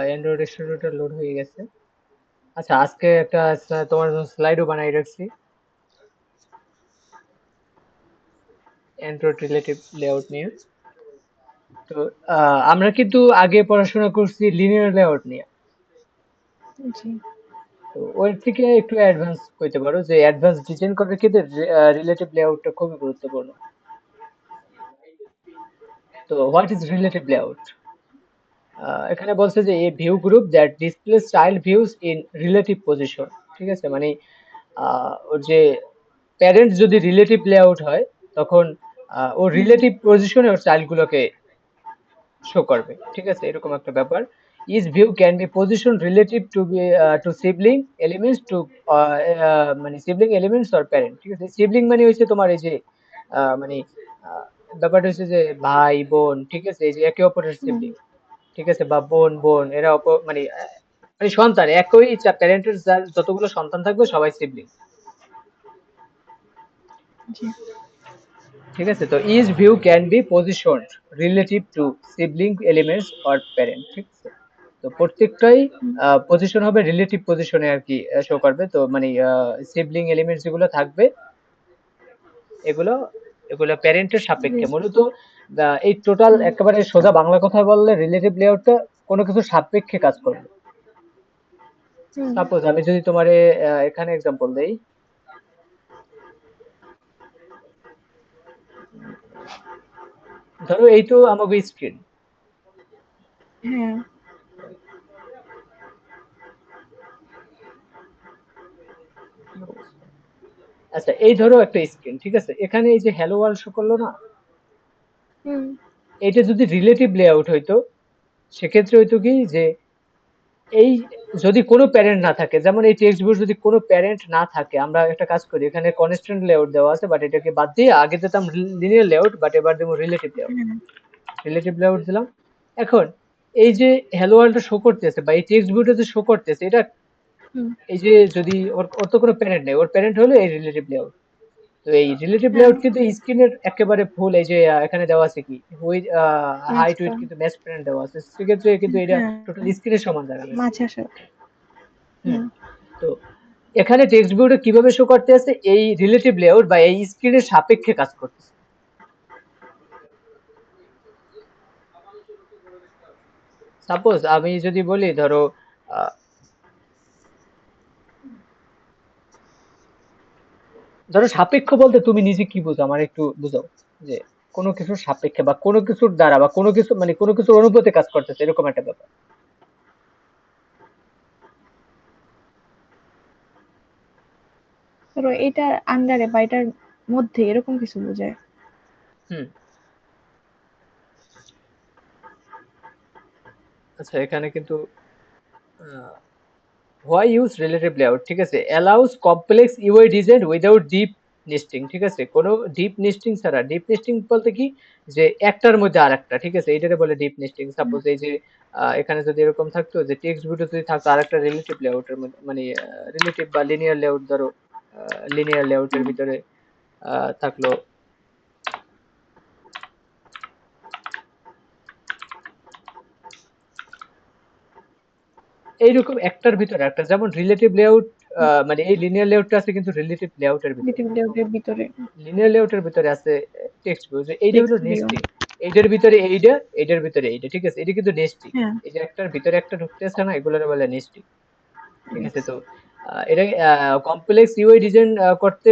Android স্টুডিওটা load হয়ে গেছে। আচ্ছা, আজকে একটা তোমার জন্য স্লাইডও বানাই রাখছি অ্যান্ড্রয়েড রিলেটিভ লেআউট নিয়ে। তো আমরা কিন্তু আগে পড়াশোনা করছি লিনিয়ার লেআউট নিয়ে। জি। তো ওর থেকে একটু অ্যাডভান্স কইতে পারো যে অ্যাডভান্স ডিজাইন করার ক্ষেত্রে রিলেটিভ লেআউটটা খুবই গুরুত্বপূর্ণ। তো হোয়াট ইজ রিলেটিভ লেআউট? এখানে বলছে যে a view group that displace child views in relative position. ঠিক আছে, মানে ওর যে প্যারেন্ট যদি রিলেটিভ লেআউট হয় তখন ও হুম। রিলেটিভ পজিশনে ওর চাইল্ড গুলোকে শো করবে। ঠিক আছে, এরকম একটা ব্যাপার। Each view can be position relative to be to sibling elements to মানে সিবলিং এলিমেন্টস অর প্যারেন্ট। ঠিক আছে, সিবলিং মানে হচ্ছে তোমার এই যে মানে আহ, ব্যাপারটা হচ্ছে যে ভাই বোন। ঠিক আছে, এই যে একে অপরের হুম। সিবলিং। ঠিক আছে, বা বোন বোন এরা মানে মানে সন্তান একই প্যারেন্টের যার যতগুলো সন্তান থাকবে সবাই সিবলিং। জি। ঠিক আছে, তো each view can be positioned relative to sibling elements or parent. ঠিক আছে, তো প্রত্যেকটাই হুম। পজিশন হবে রিলেটিভ পজিশনে আর কি শো করবে। তো মানে সিবলিং এলিমেন্টস যেগুলো থাকবে এগুলো এগুলো প্যারেন্টের জি। সাপেক্ষে মূলত। এই টোটাল হুম। একেবারে সোজা বাংলা কথা বললে রিলেটিভ লেআউটটা কোনো কিছু সাপেক্ষে কাজ করবে। হুম। সাপোজ আমি যদি তোমারে এখানে এক্সাম্পল দেই, ধরো এই তো আমাকে স্ক্রিন। হ্যাঁ। আচ্ছা, এই ধরো একটা স্ক্রিন। ঠিক আছে, এখানে এই যে হ্যালো ওয়ার্ল্ড শো করলো না, হুম। এটা যদি রিলেটিভ লেআউট হইতো সেক্ষেত্রে হইতো কি যে এই যদি কোনো প্যারেন্ট না থাকে, যেমন এই টেক্সট বুক যদি কোনো প্যারেন্ট না থাকে, আমরা একটা কাজ করি এখানে কনস্ট্যান্ট লেআউট দেওয়া আছে বাট এটাকে বাদ দিয়ে আগে দিতাম লিনিয়ার লেআউট বাট এবার দেবো রিলেটিভ লেআউট। হ্যাঁ। রিলেটিভ লেআউট দিলাম। এখন এই যে হ্যালো ওয়ার্ল্ডটা শো করতেছে বা এই টেক্সট বুকটা যে শো করতেছে এটা হুম। এই যে যদি ওর ওর তো কোনো প্যারেন্ট নেই, ওর প্যারেন্ট হলো এই রিলেটিভ লেআউট। তো এই রিলেটিভ হ্যাঁ। লেআউট কিন্তু স্ক্রিনের একেবারে ফুল এই যে এখানে দেওয়া আছে কি উইথ হাইট উইথ মাঝটা। কিন্তু ম্যাচ প্যারেন্ট দেওয়া আছে, সেক্ষেত্রে কিন্তু এটা হ্যাঁ। টোটাল স্ক্রিনের সমান দেখাবে। মাঝে আসা। হুম। হুম। তো এখানে টেক্সট ভিউটা কিভাবে শো করতে আছে, এই রিলেটিভ লেআউট বা এই স্ক্রিনের সাপেক্ষে কাজ করতেছে। সাপোজ আমি যদি বলি ধরো আহ, ধরো সাপেক্ষ বলতে তুমি নিজে কি বুঝো আমার একটু বুঝাও, যে কোনো কিছুর সাপেক্ষে বা কোনো কিছুর দ্বারা বা কোনো কিছু মানে কোনো কিছুর অনুভূতি কাজ করতেছে এরকম একটা ব্যাপার। ধরো এটার আন্ডারে বা এটার মধ্যে এরকম কিছু বোঝায়। হুম। আচ্ছা, এখানে কিন্তু হোয়াই ইউজ রিলেটিভ লেআউট। ঠিক আছে, allows complex UI design without deep nesting. ঠিক আছে, কোনো ডিপ নেস্টিং ছাড়া। ডিপ নেস্টিং বলতে কি যে একটার মধ্যে আরেকটা। ঠিক আছে, এটারে বলে ডিপ নেস্টিং। হুম। সাপোজ এই যে এখানে যদি এরকম থাকতো যে টেক্সট ভিডিও যদি থাকতো আরেকটা রিলেটিভ লেআউটের মধ্যে মানে রিলেটিভ বা লিনিয়ার লেআউট, ধরো লিনিয়ার লেআউটের হুম। ভিতরে থাকলো এইরকম একটার ভিতরে একটা, যেমন রিলেটিভ লেআউট মানে এই লিনিয়ার লেআউটটা আছে কিন্তু রিলেটিভ লেআউটের ভিতরে। নেগেটিভ লেআউটের ভিতরে লিনিয়ার লেআউটের ভিতরে আছে টেক্সট ভিউ, যে এইটা হলো টেক্সট ভিউ। নেস্টিং। এইটার ভিতরে এইটা, এইটার ভিতরে এইটা। ঠিক আছে, এটা কিন্তু নেস্টিং। হ্যাঁ। এই যে একটার ভিতরে একটা ঢুকতেছে না, এগুলোর বলে নেস্টিং। ঠিক আছে, তো নেক্সট। এটা কমপ্লেক্স ইউআই ডিজাইন করতে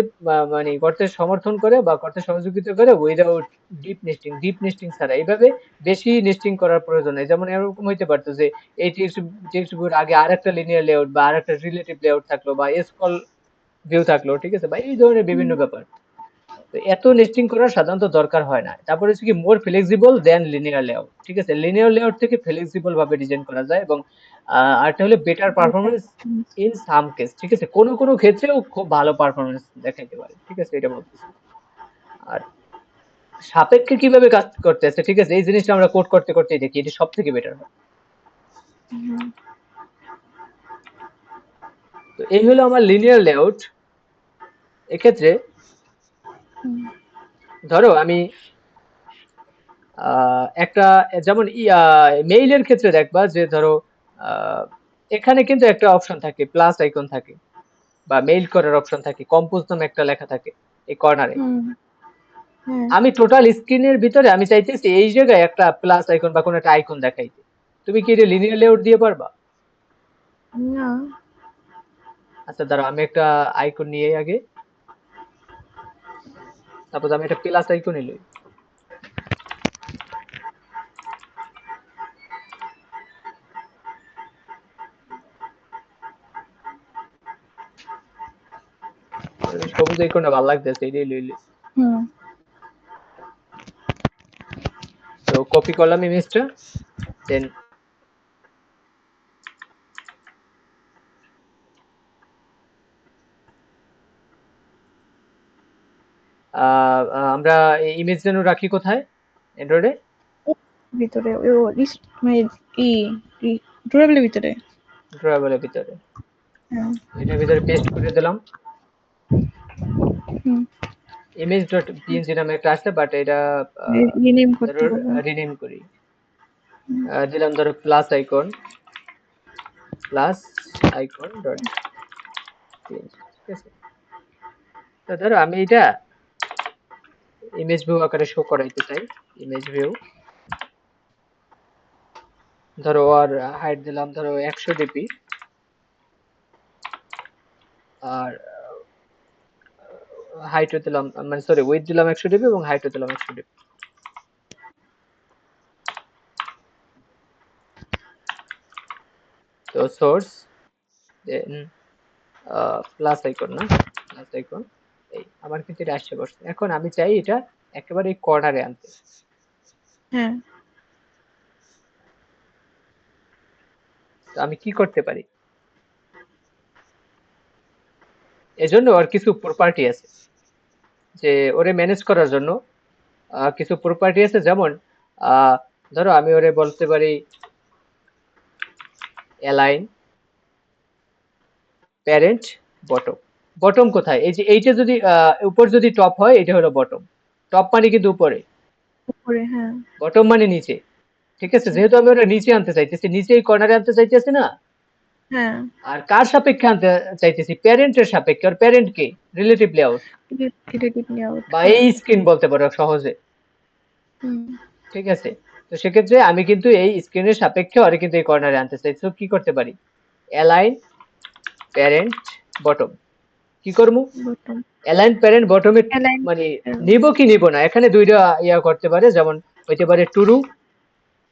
মানে করতে সমর্থন করে বা করতে সহযোগিতা করে without deep nesting. Deep nesting ছাড়া এইভাবে বেশি নেস্টিং করার প্রয়োজন নেই। যেমন এরকম হইতে পারতো যে এই টেক্সট ভিউর আগে আরেকটা লিনিয়ার লেআউট বা আরেকটা রিলেটিভ লেআউট থাকলো বা স্ক্রল ভিউ থাকলো। ঠিক আছে, বা এই ধরনের হুম। বিভিন্ন ব্যাপার। তো এত নেস্টিং করার সাধারণত দরকার হয় না। তারপরে হচ্ছে কি মোর ফ্লেক্সিবল দেন লিনিয়ার লেআউট। ঠিক আছে, লিনিয়ার লেআউট থেকে ফ্লেক্সিবল ভাবে ডিজাইন করা যায় এবং আরেকটা হলো better better. Performance in some case. ঠিক আছে, কোনো কোনো ক্ষেত্রেও খুব ভালো পারফরমেন্স দেখাইতে পারে। ঠিক আছে, এটা বলতেছি। আর সাপেক্ষে কিভাবে কাজ করতেছে, ঠিক আছে, এই জিনিসটা আমরা কোড করতে করতে দেখি এটা সব থেকে বেটার হয়। তো এই হলো আমার লিনিয়ার লেআউট। এক্ষেত্রে ধরো আমি একটা যেমন মেইলের ক্ষেত্রে দেখবা যে ধরো আহ, এখানে কিন্তু একটা অপশন থাকে, প্লাস আইকন থাকে বা মেইল করার অপশন থাকে, কম্পোজ নামে একটা লেখা থাকে এই কর্নারে। হুম। হ্যাঁ। আমি টোটাল স্ক্রিনের ভিতরে আমি চাইতেছি এই জায়গায় একটা প্লাস আইকন বা কোনো একটা আইকন দেখাইতে। তুমি কি এটা লিনিয়ার লেআউট দিয়ে পারবা? না। আচ্ছা দাঁড়াও, আমি একটা আইকন নিয়ে আগে, তারপর আমি একটা প্লাস আইকনই লই। সবুজ আইকনটা ভালো লাগতেছে, এটাই লইলি। হুম। তো কপি করলাম ইমেজটা, দেন আমরা ইমেজ যেন রাখি কোথায় অ্যান্ড্রয়েডে? ভিতরে ও লিস্ট মানে ই ড্রয়ারের ভিতরে। ড্রয়ারের ভিতরে। হ্যাঁ। এটার ভিতরে পেস্ট করে দিলাম। হুম। ইমেজ ডট পিএনজি নামে একটা আছে, বাট এটা রিনেম করতে ধরো হবে। রিনেম করি। হুম। দিলাম ধরো plus icon, plus icon dot PNG, ঠিক আছে। তো ধরো আমি এটা ইমেজ ভিউ আকারে শো করাইতে চাই। ইমেজ ভিউ, ধরো আর হাইট দিলাম ধরো 100 ডিপি, আর হাইট দিলাম, মানে সরি উইডথ দিলাম 100 ডিপি এবং হাইট দিলাম 100 ডিপি। তো সোর্স, দেন প্লাস আইকন, না প্লাস আইকন, এই আমার কিন্তু এটা আসছে করছে। এখন আমি চাই এটা একেবারে এই কর্নারে আনতে। হ্যাঁ। তো আমি কি করতে পারি? এজন্য আর কিছু প্রপার্টি আছে, যে ওরে ম্যানেজ করার জন্য কিছু প্রপার্টি আছে। যেমন আহ, ধরো আমি ওরে বলতে পারি অ্যালাইন প্যারেন্ট বটম। বটম কোথায়? এই যে এইটা যদি উপর যদি টপ হয় এটা হলো বটম। টপ মানে কিন্তু উপরে, উপরে, হ্যাঁ। বটম মানে নিচে। ঠিক আছে, নিচে। যেহেতু আমি ওটা নিচে আনতে চাইতেছি, নিচে এই কর্নারে আনতে চাইতেছি না। হ্যাঁ। আর কার সাপেক্ষে আনতে চাইতেছি? প্যারেন্টের সাপেক্ষে। আর প্যারেন্ট কে? রিলেটিভ লেআউট রিলেটিভ লেআউট, বা হ্যাঁ। এই স্ক্রিন বলতে পারো সহজে। হুম। ঠিক আছে, তো সেক্ষেত্রে আমি কিন্তু এই স্ক্রিনের সাপেক্ষে ওরে কিন্তু এই কর্নারে আনতে চাই। তো কি করতে পারি? Align parent bottom. কি করবো? বটম। অ্যালাইন প্যারেন্ট বটমে অ্যালাইন। মানে নিব কি নিব না, এখানে দুইটা ইয়া করতে পারে। যেমন হইতে পারে ট্রু,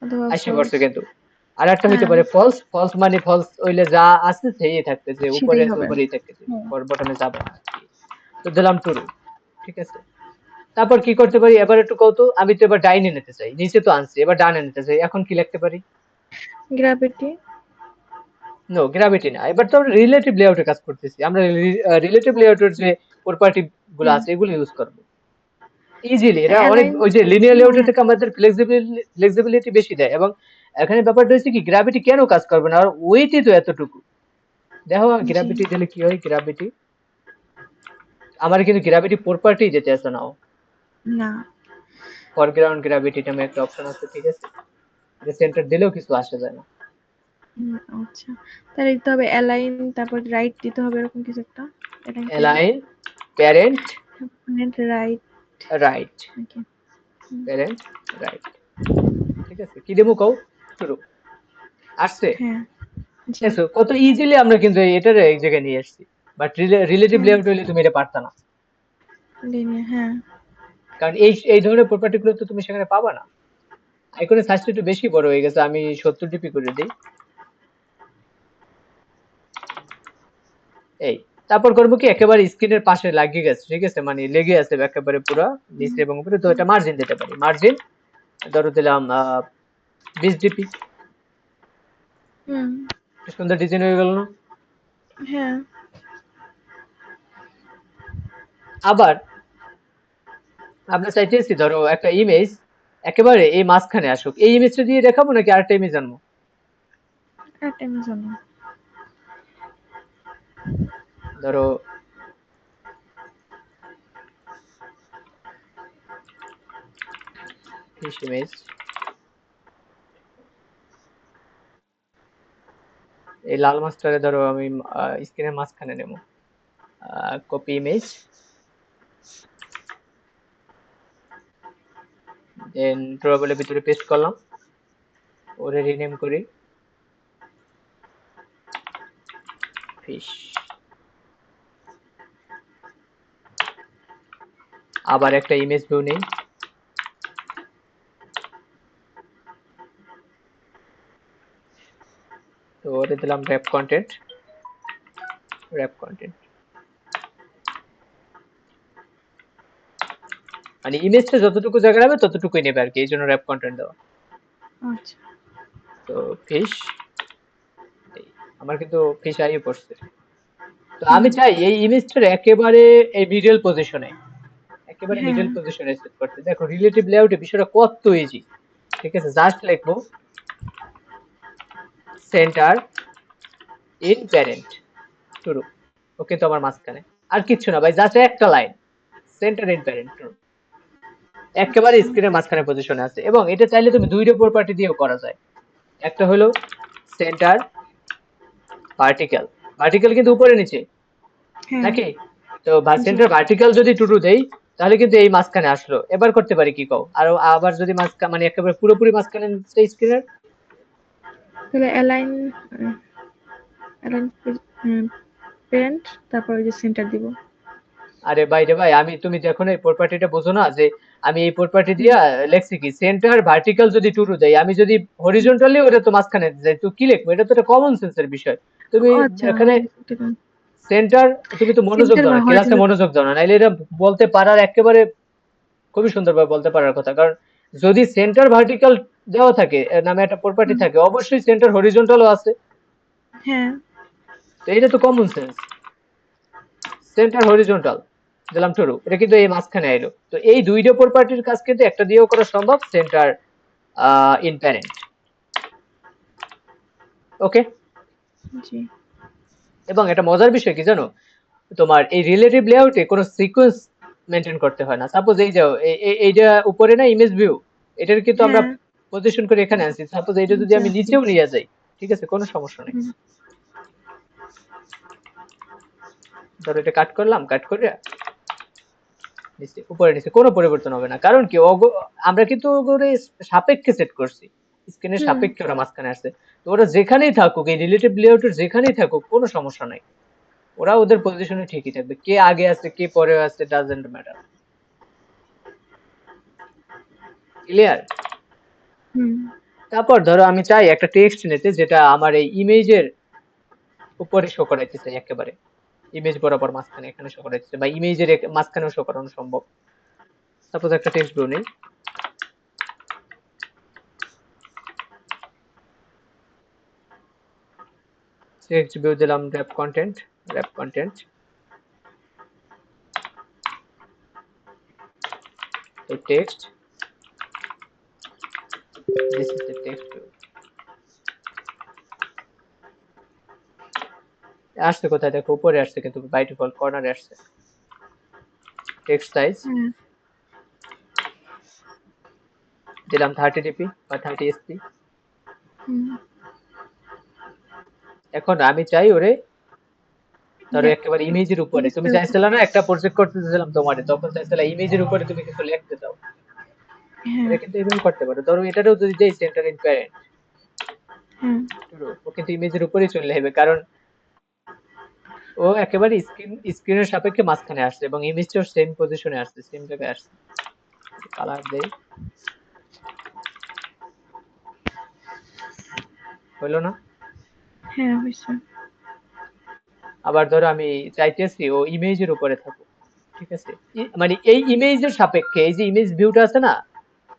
অথবা আসে ফলস। পড়ছে কিন্তু। আর একটা হইতে হ্যাঁ, পারে ফলস। ফলস মানে ফলস হইলে যা আছে সেই থাকতেছে, উপরে সেটাই আছে হবে। উপরেই থাকতেছে, হুম। বটমে যাবে না। তো দিলাম ট্রু, ঠিক আছে। তারপর কি করতে পারি এবার একটু কত? আমি তো এবার ডাইনে নিতে চাই, নিচে তো আনছি, এবার ডানে নিতে চাই। এখন কি লিখতে পারি? গ্র্যাভিটি। নো, গ্র্যাভিটি না, এবার তো আমরা রিলেটিভ লেআউটে কাজ করতেছি। আমরা রিলেটিভ লেআউটের যে প্রপার্টি গুলো হ্যাঁ। আছে এগুলো ইউজ করব ইজিলি। এটা অনেক, অ্যালাইন। ওই যে লিনিয়ার লেআউটের হ্যাঁ। থেকে আমাদের ফ্লেক্সিবিলিটি বেশি দেয়। এবং এখানে ব্যাপারটা হচ্ছে কি, গ্র্যাভিটি কেন কাজ করবে না? আর ওয়েটই তো এতটুকু। দেখো জি। গ্র্যাভিটি দিলে কি হয়। গ্র্যাভিটি, আমার কিন্তু গ্র্যাভিটি প্রপার্টি যেতে আসে না। না। ফরগ্রাউন্ড গ্র্যাভিটি নামে একটা অপশন আছে, ঠিক আছে। এটা সেন্টার দিলেও কিছু আসে যায় না। আচ্ছা। তাহলে দিতে হবে অ্যালাইন, তারপর রাইট দিতে হবে, এরকম কিছু একটা। Align parent. Align parent right right, নাকি? হুম। প্যারেন্ট রাইট, ঠিক আছে। কি দেবো কও? শুরু আসছে। হ্যাঁ। জি। দেখছো কত ইজিলি আমরা কিন্তু এটার এক জায়গায় নিয়ে আসছি। বাট রিলেটিভ হ্যাঁ। লেআউট হইলে তুমি এটা পারতা না। লিনিয়ার, হ্যাঁ। কারণ এই এই ধরনের প্রপার্টি গুলো তো তুমি সেখানে পাবা না। আইকনের সাইজটা একটু বেশি বড় হয়ে গেছে, আমি 70 ডিপি করে দিই। এই তারপর করবো কি, একেবারে স্ক্রিনের পাশে লাগিয়ে গেছে, ঠিক আছে, মানে লেগে আছে একেবারে পুরো হুম। নিচে এবং উপরে। তো এটা মার্জিন দিতে পারি। মার্জিন ধরো দিলাম 20 ডিপি। হুম। সুন্দর ডিজাইন হয়ে গেল না? হ্যাঁ। আবার আমরা চাইতেছি ধরো একটা ইমেজ একেবারে এই মাঝখানে আসুক, এই ইমেজটা দিয়ে দেখাবো নাকি আরেকটা ইমেজ আনবো? একটা অ্যামাজন। ধরো ফিশ ইমেজ, এই লাল মাছটারে ধরো আমি স্ক্রিনের মাঝখানে নেব, কপি ইমেজ, দেন ড্রয়াবলের ভিতরে পেস্ট করলাম, ওরে রিনেম করি ফিশ। আবার একটা ইমেজ ভিউ নেই, তো ওরে দিলাম র্যাপ কন্টেন্ট, র্যাপ কন্টেন্ট, মানে ইমেজটা যতটুকু জায়গা নেবে ততটুকুই নেবে আর কি, এই জন্য র্যাপ কন্টেন্ট দেওয়া। আচ্ছা তো ফিশ, আমার কিন্তু ফিশ আইও পড়ছে। তো আমি চাই এই ইমেজটার একেবারে এই মিডল পজিশনে, একেবারে হ্যাঁ মিডল পজিশনে সেট করতে। দেখো রিলেটিভ লেআউটে বিষয়টা কত ইজি, ঠিক আছে? জাস্ট লিখবো সেন্টার ইন প্যারেন্ট শুরু, ওকে, তো আমার মাঝখানে আর কিচ্ছু না ভাই, জাস্ট একটা লাইন, সেন্টার ইন প্যারেন্ট শুরু, একেবারে আচ্ছা স্ক্রিনের মাঝখানে পজিশনে আছে। এবং এটা চাইলে তুমি দুইটা প্রপার্টি দিয়েও করা যায়। একটা হলো সেন্টার ভার্টিক্যাল, ভার্টিক্যাল কিন্তু উপরে নিচে হ্যাঁ নাকি, তো জি সেন্টার ভার্টিক্যাল যদি টুটু দেই তাহলে কিন্তু এই মাঝখানে আসলো। এবার করতে পারি কি কও, আর আবার যদি মাঝখানে মানে একেবারে পুরোপুরি মাঝখানে স্ক্রিনের, তাহলে অ্যালাইন অ্যালাইন প্যারেন্ট তারপর ওই যে সেন্টার দিব। আরে ভাই রে ভাই, আমি তুমি যখন এই প্রপার্টিটা বোঝো না, যে আমি এই প্রপার্টি হুম, দিয়া লেখছি কি সেন্টার ভার্টিক্যাল যদি টুটু দেই, আমি যদি হরিজন্টালি ওটা তো মাঝখানে যাই, তো কি লিখবো? এটা তো একটা কমন সেন্সের বিষয়। তুমি ও আচ্ছা এখানে সেন্টার, তুমি তো মনোযোগ সেন্টার দাও বা না, ক্লাসে হরিজন্টাল। মনোযোগ দাও না, নাইলে এটা বলতে পারার একেবারে খুবই সুন্দরভাবে বলতে পারার কথা। কারণ যদি সেন্টার ভার্টিক্যাল দেওয়া থাকে নামে একটা প্রপার্টি থাকে, অবশ্যই সেন্টার হরিজন্টালও আছে। হ্যাঁ তো এটা তো কমন সেন্স, সেন্টার হরিজন্টাল দিলাম ট্রু, এটা কিন্তু এই মাঝখানে আইলো। তো এই দুইটা প্রপার্টির কাজ কিন্তু একটা দিয়েও করা সম্ভব, সেন্টার ইন প্যারেন্ট। ওকে, জি এবং এটা মজার বিষয় কি জানো, তোমার এই রিলেটিভ লেআউটে কোনো সিকোয়েন্স মেনটেন করতে হয় না। সাপোজ এই যাও এইটা উপরে না ইমেজ ভিউ, এটার কিন্তু আমরা হ্যাঁ পজিশন করে এখানে আনছি। সাপোজ এইটা যদি নিচে আমি আসছি। নিচেও নিয়ে যাই, ঠিক আছে, কোনো সমস্যা নেই। হুম, ধরো এটা কাট করলাম, কাট করে নিচে উপরে নিচে কোনো পরিবর্তন হবে না, কারণ কি আমরা কিন্তু ওগুলো সাপেক্ষে সেট করছি, স্ক্রিনের হুম, সাপেক্ষে ওরা মাঝখানে আসছে। তো ওরা যেখানেই থাকুক, এই রিলেটিভ লেআউটের যেখানেই থাকুক কোনো সমস্যা নাই, ওরা ওদের পজিশনে ঠিকই থাকবে, কে আগে আছে কে পরে আছে ডাজন্ট ম্যাটার। ক্লিয়ার? হুম, তারপর ধরো আমি চাই একটা টেক্সট নিতে, যেটা আমার এই ইমেজের উপরে শো করাইতে চাই, একেবারে ইমেজ বরাবর মাঝখানে এখানে শো করাইতে চাই, বা ইমেজের মাঝখানেও শো করানো সম্ভব। সাপোজ একটা টেক্সট ব্লু নেই, টেক্সট ভিউ দিলাম র্যাপ কন্টেন্ট, র্যাপ কন্টেন্ট, এই text, this is the text view. আসছে কোথায় দেখো, উপরে আসছে, কিন্তু বাই ডিফল্ট কর্নারে আসছে। টেক্সট সাইজ হ্যাঁ দিলাম 30 dp বা 30 sp। হুম, এখন আমি চাই ওরে ধরো লেখ একেবারে ইমেজের উপরে, তুমি ইমেজটার উপর। চাইছিলে না একটা প্রজেক্ট করতে দিয়েছিলাম তোমারে, তখন চাইছিলে ইমেজের উপরে তুমি কিছু লিখতে দাও, হ্যাঁ এটা কিন্তু এভাবে করতে পারো। ধরো এটারও যদি দেই সেন্টার ইন প্যারেন্ট, হ্যাঁ ও কিন্তু ইমেজের উপরেই চলে যাবে, কারণ ও একেবারে স্ক্রিনের সাপেক্ষে মাঝখানে আসছে এবং ইমেজটাও সেম পজিশনে আসছে, সেম জায়গায় আসছে। কালার দেই, হলো না? হ্যাঁ হয়েছে। আবার ধরো আমি চাইতেছি ও ইমেজের উপরে থাকুক, ঠিক আছে, মানে এই ইমেজের সাপেক্ষে, এই যে ইমেজ ভিউটা আছে না,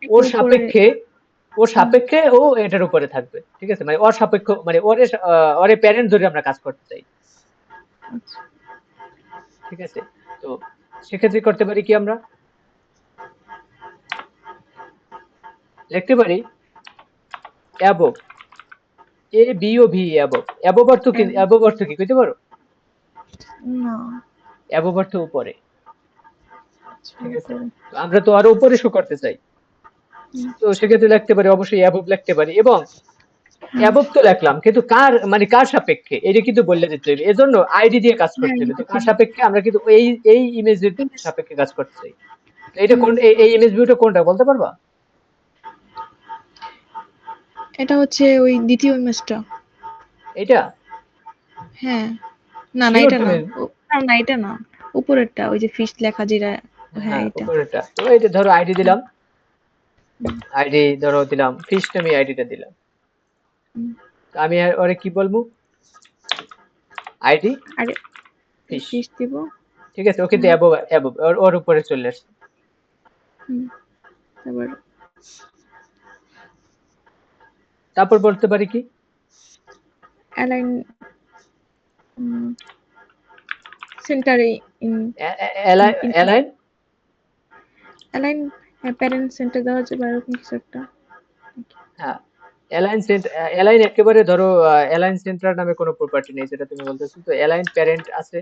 একটু ওর উপরে। সাপেক্ষে, ওর হুম, সাপেক্ষে ও এটার উপরে থাকবে, ঠিক আছে, মানে ওর সাপেক্ষ, মানে ওরে প্যারেন্ট ধরে আমরা কাজ করতে চাই, আচ্ছা ঠিক আছে। তো সেক্ষেত্রে করতে পারি কি, আমরা লিখতে পারি above, A B O V, above. Above অর্থ কি, হ্যাঁ অ্যাবভ অর্থ কি কইতে পারো? না অ্যাবভ অর্থ উপরে, আচ্ছা ঠিক আছে। উপরে। তো আমরা তো আরো উপরে শো করতে চাই, হুম, তো সেক্ষেত্রে লিখতে পারি অবশ্যই অ্যাবভ লিখতে পারি। এবং অ্যাবভ তো লিখলাম কিন্তু কার মানে কার সাপেক্ষে এটা কিন্তু বললে দিতে হবে, এজন্য আইডি দিয়ে কাজ হ্যাঁ করতে হবে। তো কার বুঝলাম। সাপেক্ষে আমরা কিন্তু এই ইমেজের Yes. সাপেক্ষে কাজ করতে চাই। তো এটা কোন হুম, এই ইমেজ ভিউটা কোনটা বলতে পারবা? এটা হচ্ছে ওই দ্বিতীয় ইমেজটা। এটা হ্যাঁ, না না শিওর এটা না, তুমি? না এটা না, উপরেরটা ওই যে ফিশ লেখা যেটা। হ্যাঁ হ্যাঁ এটা। উপরেরটা। তো এটা ধরো আইডি দিলাম, আইডি ধরো দিলাম ফিশ, আমি আইডিটা দিলাম। হুম, তো আমি আর ওরে কি বলবো? আইডি আর ফিশ, ফিশ দিব। ঠিক আছে। ও কিন্তু হুম, অ্যাবভ অ্যাবভ ওর উপরে চলে আসছে। হুম, তারপর তারপর বলতে পারি কি অ্যালাইন সেন্টারে in align, align parent centre দেওয়া যাবে এরকম কিছু একটা। হ্যাঁ অ্যালাইন সেন্টার, অ্যালাইন একেবারে ধরো অ্যালাইন সেন্টার নামে কোনো প্রপার্টি নেই যেটা তুমি বলতেছো। তো অ্যালাইন প্যারেন্ট আছে।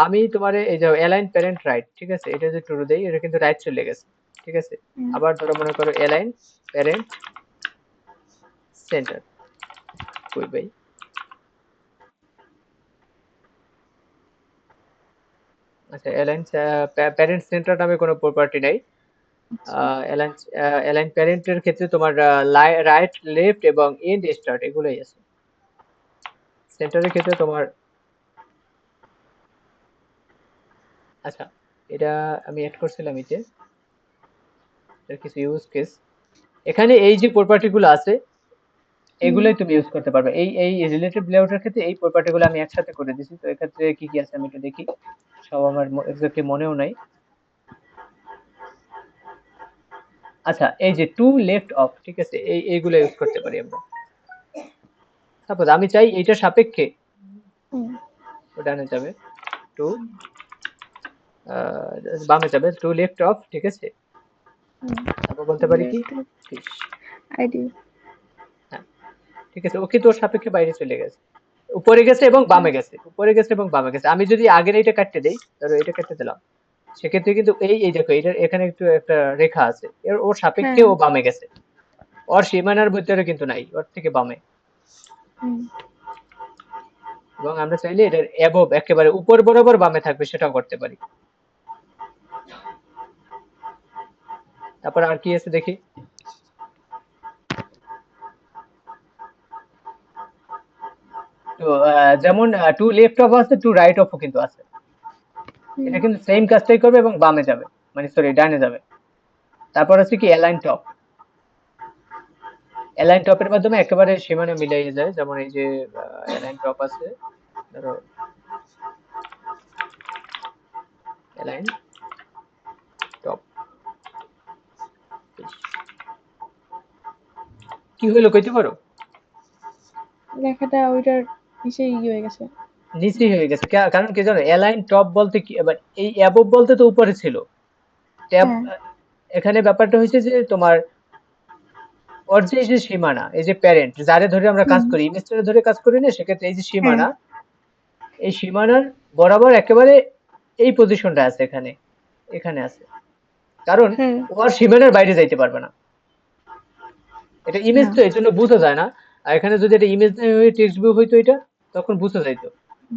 আমি তোমারে এই যে অ্যালাইন প্যারেন্ট রাইট, ঠিক আছে, এটা যদি ট্রু দেই এটা কিন্তু রাইট চলে গেছে, ঠিক আছে। হুম, আবার ধরো মনে করো অ্যালাইন প্যারেন্ট সেন্টার, কই ভাই, আচ্ছা অ্যালাইন প্যারেন্ট সেন্টার নামে কোনো প্রপার্টি নাই। আচ্ছা। অ্যালাইন অ্যালাইন প্যারেন্টের ক্ষেত্রে তোমার রাইট লেফট এবং এন্ড স্টার্ট এগুলোই আছে। সেন্টারের ক্ষেত্রে তোমার, আচ্ছা এটা আমি অ্যাড করছিলাম এই যে এর কিছু ইউজ কেস, এখানে এই যে প্রপার্টি গুলো আছে হুম, এগুলোই তুমি ইউজ করতে পারবে। এই রিলেটিভ লেআউটের ক্ষেত্রে এই প্রপার্টি গুলো আমি একসাথে করে দিছি। তো এক্ষেত্রে কি কি আছে আমি একটু দেখি, সব আমার এক্স্যাক্টলি মনেও নাই। আচ্ছা এই যে টু লেফট অফ, ঠিক আছে, এইগুলো ইউজ করতে পারি আমরা। সাপোজ আমি চাই এইটার সাপেক্ষে হুম, ও ডানে যাবে, টু বামে যাবে, টু লেফট অফ, ঠিক আছে। হুম, তারপর বলতে পারি কি লেফট ফিশ, আইডি। হ্যাঁ ঠিক আছে। ওকে তোর সাপেক্ষে বাইরে চলে গেছে, উপরে গেছে এবং বামে গেছে, উপরে গেছে এবং বামে গেছে। আমি যদি আগের এইটা কাটতে দেই, ধরো এটা কেটে দিলাম, সেক্ষেত্রে কিন্তু এই দেখো এটা এখানে একটু একটা রেখা আছে, এর ওর সাপেক্ষে হ্যাঁ। ও বামে গেছে, ওর সীমানার ভিতরে কিন্তু নাই, ওর থেকে বামে। হুম, এবং আমরা চাইলে এটার অ্যাবভ একেবারে উপর বরাবর বামে থাকবে সেটাও করতে পারি। তারপর আর কি আছে দেখি। তো যেমন টু লেফট অফ আছে, টু রাইট অফও কিন্তু আছে। হুম, এটা কিন্তু সেম কাজটাই করবে এবং বামে যাবে, মানে সরি ডানে যাবে। তারপর আছে কি অ্যালাইন টপ, অ্যালাইন টপের মাধ্যমে একেবারে সীমানা মিলিয়ে যায়। যেমন এই যে অ্যালাইন টপ আছে, ধরো অ্যালাইন টপ, কি হইলো কইতে পারো? লেখাটা ওইটার নিচে হয়ে গেছে। নিচেই হয়ে গেছে। কারণ কি জানো, অ্যালাইন টপ বলতে কি, এবার এই অ্যাবভ বলতে তো উপরে ছিল, ট্যাব হ্যাঁ। এখানে ব্যাপারটা হয়েছে যে তোমার ওর যে এই যে সীমানা, এই যে প্যারেন্ট যারে ধরে আমরা কাজ হুম, করি, ইমেজটা ধরে কাজ করি না, সেক্ষেত্রে এই যে হ্যাঁ, সীমানা, এই সীমানার বরাবর একেবারে এই পজিশনটা আছে এখানে, এখানে আছে। কারণ হ্যাঁ, ও আর সীমানার বাইরে যাইতে পারবে না। এটা ইমেজ হ্যাঁ। তো এই জন্য বোঝা যায় না। আর এখানে যদি এটা ইমেজ না হয়ে টেক্সট ভিউ হইতো এটা, তখন বোঝা যাইতো।